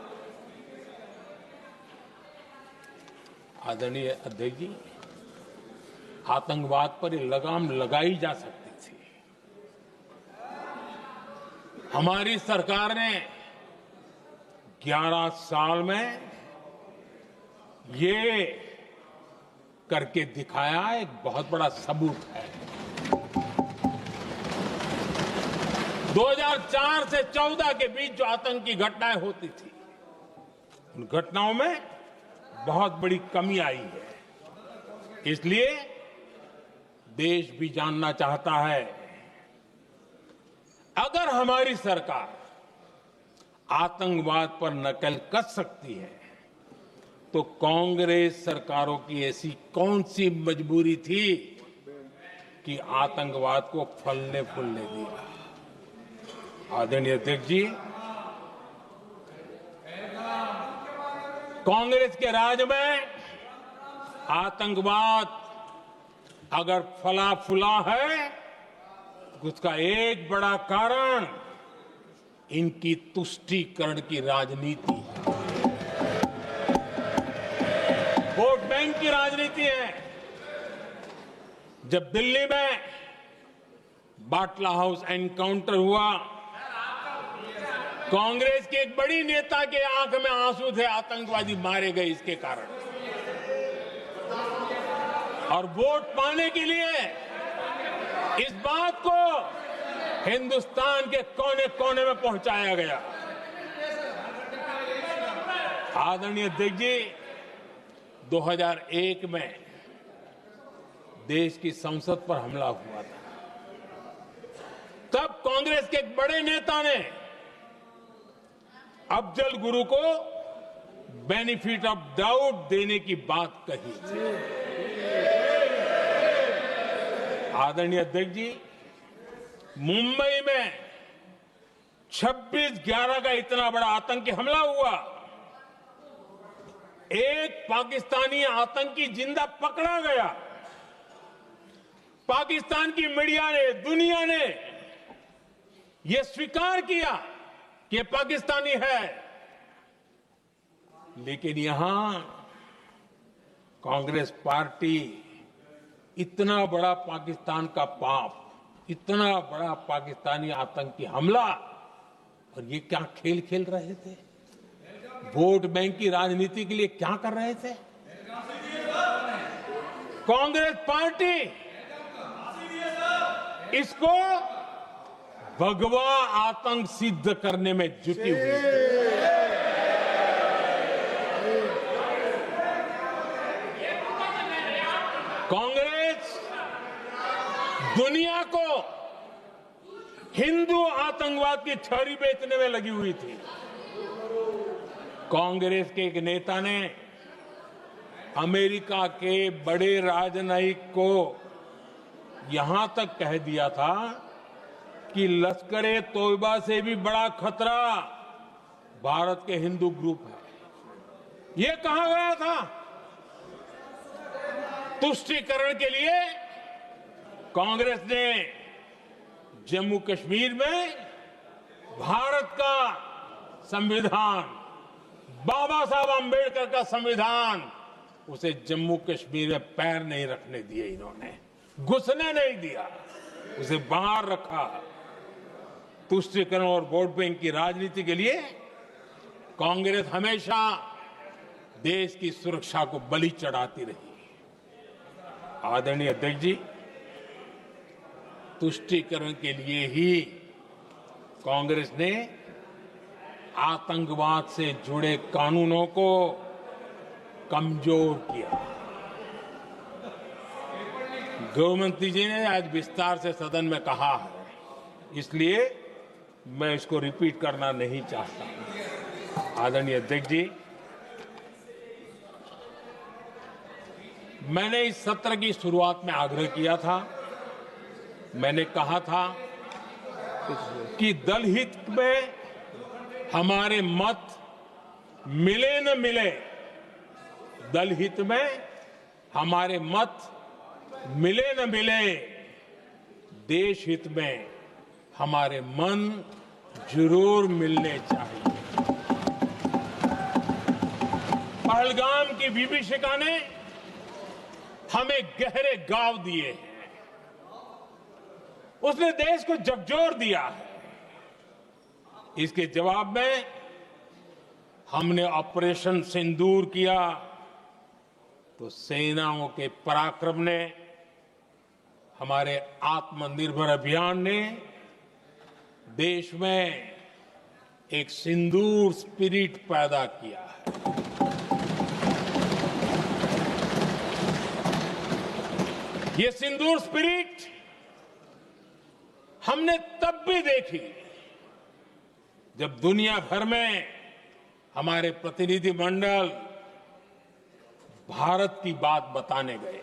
आदरणीय अध्यक्ष जी, आतंकवाद पर ये लगाम लगाई जा सकती थी। हमारी सरकार ने 11 साल में ये करके दिखाया, एक बहुत बड़ा सबूत है। 2004 से 14 के बीच जो आतंकी घटनाएं होती थी, उन घटनाओं में बहुत बड़ी कमी आई है। इसलिए देश भी जानना चाहता है, अगर हमारी सरकार आतंकवाद पर नकेल कस सकती है, तो कांग्रेस सरकारों की ऐसी कौन सी मजबूरी थी कि आतंकवाद को फलने फूलने दिया। आदरणीय अध्यक्ष जी, कांग्रेस के राज में आतंकवाद अगर फला फूला है, उसका एक बड़ा कारण इनकी तुष्टीकरण की राजनीति है, वोट बैंक की राजनीति है। जब दिल्ली में बाटला हाउस एनकाउंटर हुआ, कांग्रेस के एक बड़ी नेता के आंख में आंसू थे, आतंकवादी मारे गए इसके कारण। और वोट पाने के लिए इस बात को हिंदुस्तान के कोने कोने में पहुंचाया गया। आदरणीय अध्यक्ष जी, 2001 में देश की संसद पर हमला हुआ था। तब कांग्रेस के एक बड़े नेता ने अफजल गुरु को बेनिफिट ऑफ डाउट देने की बात कही थी। आदरणीय अध्यक्ष जी, मुंबई में 26/11 का इतना बड़ा आतंकी हमला हुआ, एक पाकिस्तानी आतंकी जिंदा पकड़ा गया। पाकिस्तान की मीडिया ने, दुनिया ने यह स्वीकार किया कि ये पाकिस्तानी है, लेकिन यहां कांग्रेस पार्टी इतना बड़ा पाकिस्तान का पाप, इतना बड़ा पाकिस्तानी आतंकी हमला, और ये क्या खेल खेल रहे थे? वोट बैंक की राजनीति के लिए क्या कर रहे थे? कांग्रेस पार्टी इसको भगवा आतंक सिद्ध करने में जुटी हुई है। कांग्रेस दुनिया को हिंदू आतंकवाद की थ्योरी बेचने में लगी हुई थी। कांग्रेस के एक नेता ने अमेरिका के बड़े राजनयिक को यहां तक कह दिया था कि लश्कर-ए तोयबा से भी बड़ा खतरा भारत के हिंदू ग्रुप है। यह कहा गया था। तुष्टीकरण के लिए कांग्रेस ने जम्मू कश्मीर में भारत का संविधान, बाबा साहब अंबेडकर का संविधान, उसे जम्मू कश्मीर में पैर नहीं रखने दिए। इन्होंने घुसने नहीं दिया, उसे बाहर रखा। तुष्टीकरण और वोट बैंक की राजनीति के लिए कांग्रेस हमेशा देश की सुरक्षा को बलि चढ़ाती रही। आदरणीय अध्यक्ष जी, तुष्टीकरण के लिए ही कांग्रेस ने आतंकवाद से जुड़े कानूनों को कमजोर किया। गृहमंत्री जी ने आज विस्तार से सदन में कहा है, इसलिए मैं इसको रिपीट करना नहीं चाहता। आदरणीय अध्यक्ष जी, मैंने इस सत्र की शुरुआत में आग्रह किया था। मैंने कहा था कि दल हित में हमारे मत मिले न मिले, दल हित में हमारे मत मिले न मिले, देश हित में हमारे मन जरूर मिलने चाहिए। पहलगाम की विभीषिका ने हमें गहरे घाव दिए हैं। उसने देश को झकझोर दिया है। इसके जवाब में हमने ऑपरेशन सिंदूर किया तो सेनाओं के पराक्रम ने, हमारे आत्मनिर्भर अभियान ने देश में एक सिंदूर स्पिरिट पैदा किया है। ये सिंदूर स्पिरिट हमने तब भी देखी जब दुनिया भर में हमारे प्रतिनिधि मंडल भारत की बात बताने गए।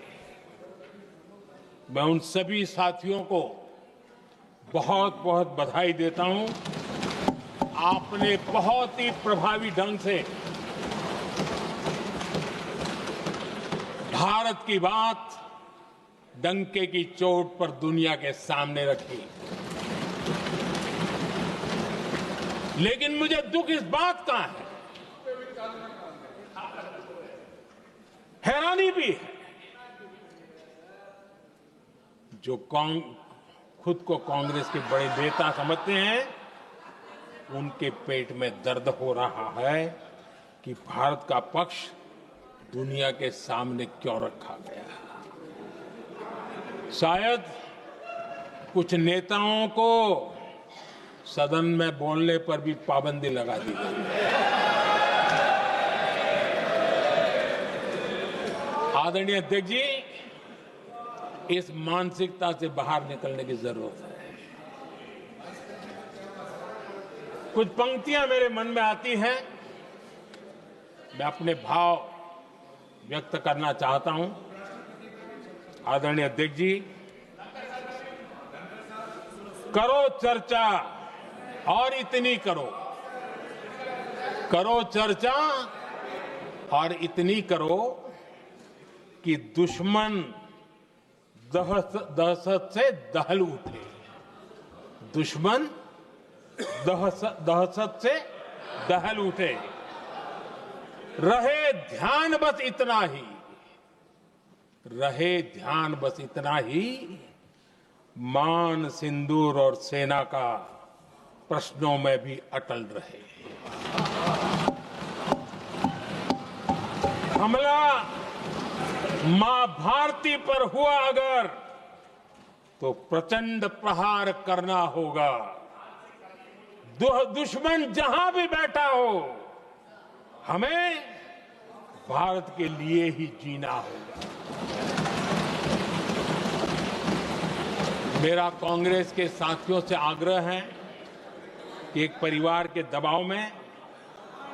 मैं उन सभी साथियों को बहुत बहुत बधाई देता हूं। आपने बहुत ही प्रभावी ढंग से भारत की बात डंके की चोट पर दुनिया के सामने रखी। लेकिन मुझे दुख इस बात का है, हैरानी भी है, जो खुद को कांग्रेस के बड़े नेता समझते हैं, उनके पेट में दर्द हो रहा है कि भारत का पक्ष दुनिया के सामने क्यों रखा गया है। शायद कुछ नेताओं को सदन में बोलने पर भी पाबंदी लगा दी गई। आदरणीय अध्यक्ष जी, इस मानसिकता से बाहर निकलने की जरूरत है। कुछ पंक्तियां मेरे मन में आती हैं, मैं अपने भाव व्यक्त करना चाहता हूं। आदरणीय अध्यक्ष जी, करो चर्चा और इतनी करो, करो चर्चा और इतनी करो कि दुश्मन दहशत से दहल उठे। दुश्मन दहशत से दहल उठे। रहे ध्यान बस इतना ही, रहे ध्यान बस इतना ही, मान सिंदूर और सेना का प्रश्नों में भी अटल रहे। हमला मां भारती पर हुआ अगर, तो प्रचंड प्रहार करना होगा। दुश्मन जहां भी बैठा हो, हमें भारत के लिए ही जीना होगा। मेरा कांग्रेस के साथियों से आग्रह है कि एक परिवार के दबाव में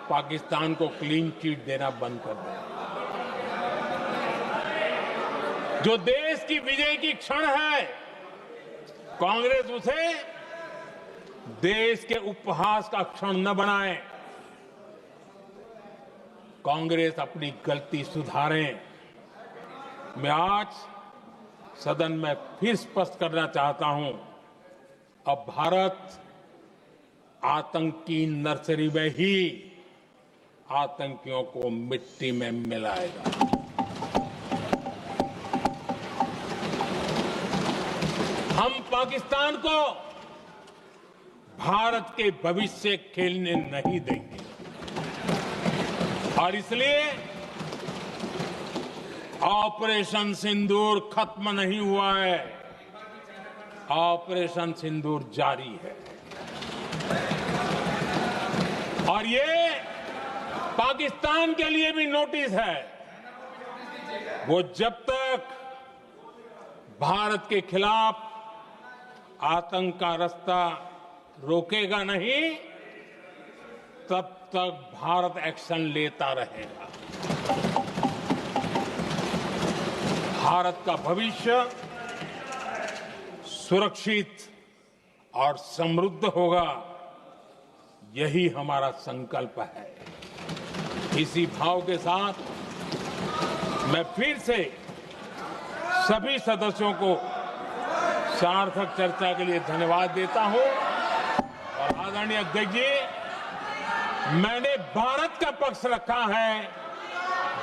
पाकिस्तान को क्लीन चिट देना बंद कर दें। जो देश की विजय की क्षण है, कांग्रेस उसे देश के उपहास का क्षण न बनाए। कांग्रेस अपनी गलती सुधारें। मैं आज सदन में फिर स्पष्ट करना चाहता हूं, अब भारत आतंक की नर्सरी में ही आतंकियों को मिट्टी में मिलाएगा। हम पाकिस्तान को भारत के भविष्य से खेलने नहीं देंगे और इसलिए ऑपरेशन सिंदूर खत्म नहीं हुआ है, ऑपरेशन सिंदूर जारी है। और ये पाकिस्तान के लिए भी नोटिस है। वो जब तक भारत के खिलाफ आतंक का रास्ता रोकेगा नहीं, तब तक भारत एक्शन लेता रहेगा। भारत का भविष्य सुरक्षित और समृद्ध होगा, यही हमारा संकल्प है। इसी भाव के साथ मैं फिर से सभी सदस्यों को सार्थक चर्चा के लिए धन्यवाद देता हूं। और आदरणीय अध्यक्ष जी, मैंने भारत का पक्ष रखा है,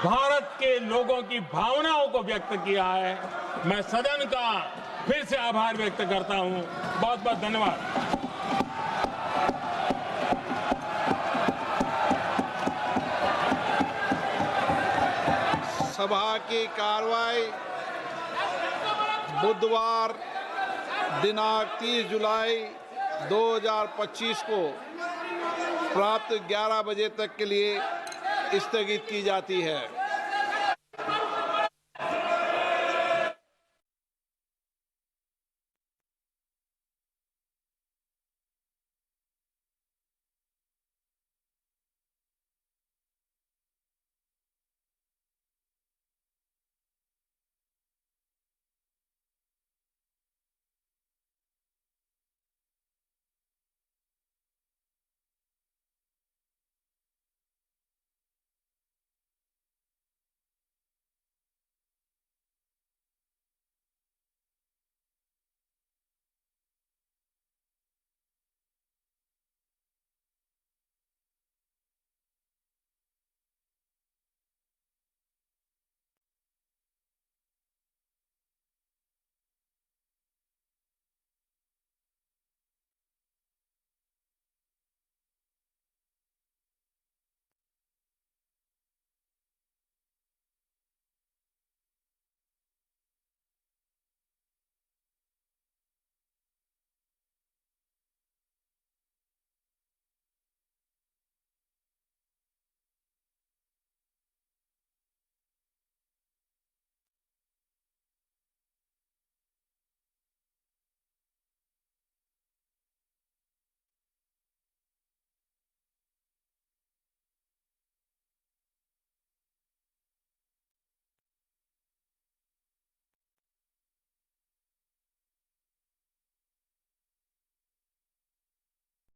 भारत के लोगों की भावनाओं को व्यक्त किया है। मैं सदन का फिर से आभार व्यक्त करता हूं। बहुत बहुत धन्यवाद। सभा की कार्रवाई बुधवार दिनांक 30 जुलाई 2025 को प्राप्त 11 बजे तक के लिए स्थगित की जाती है।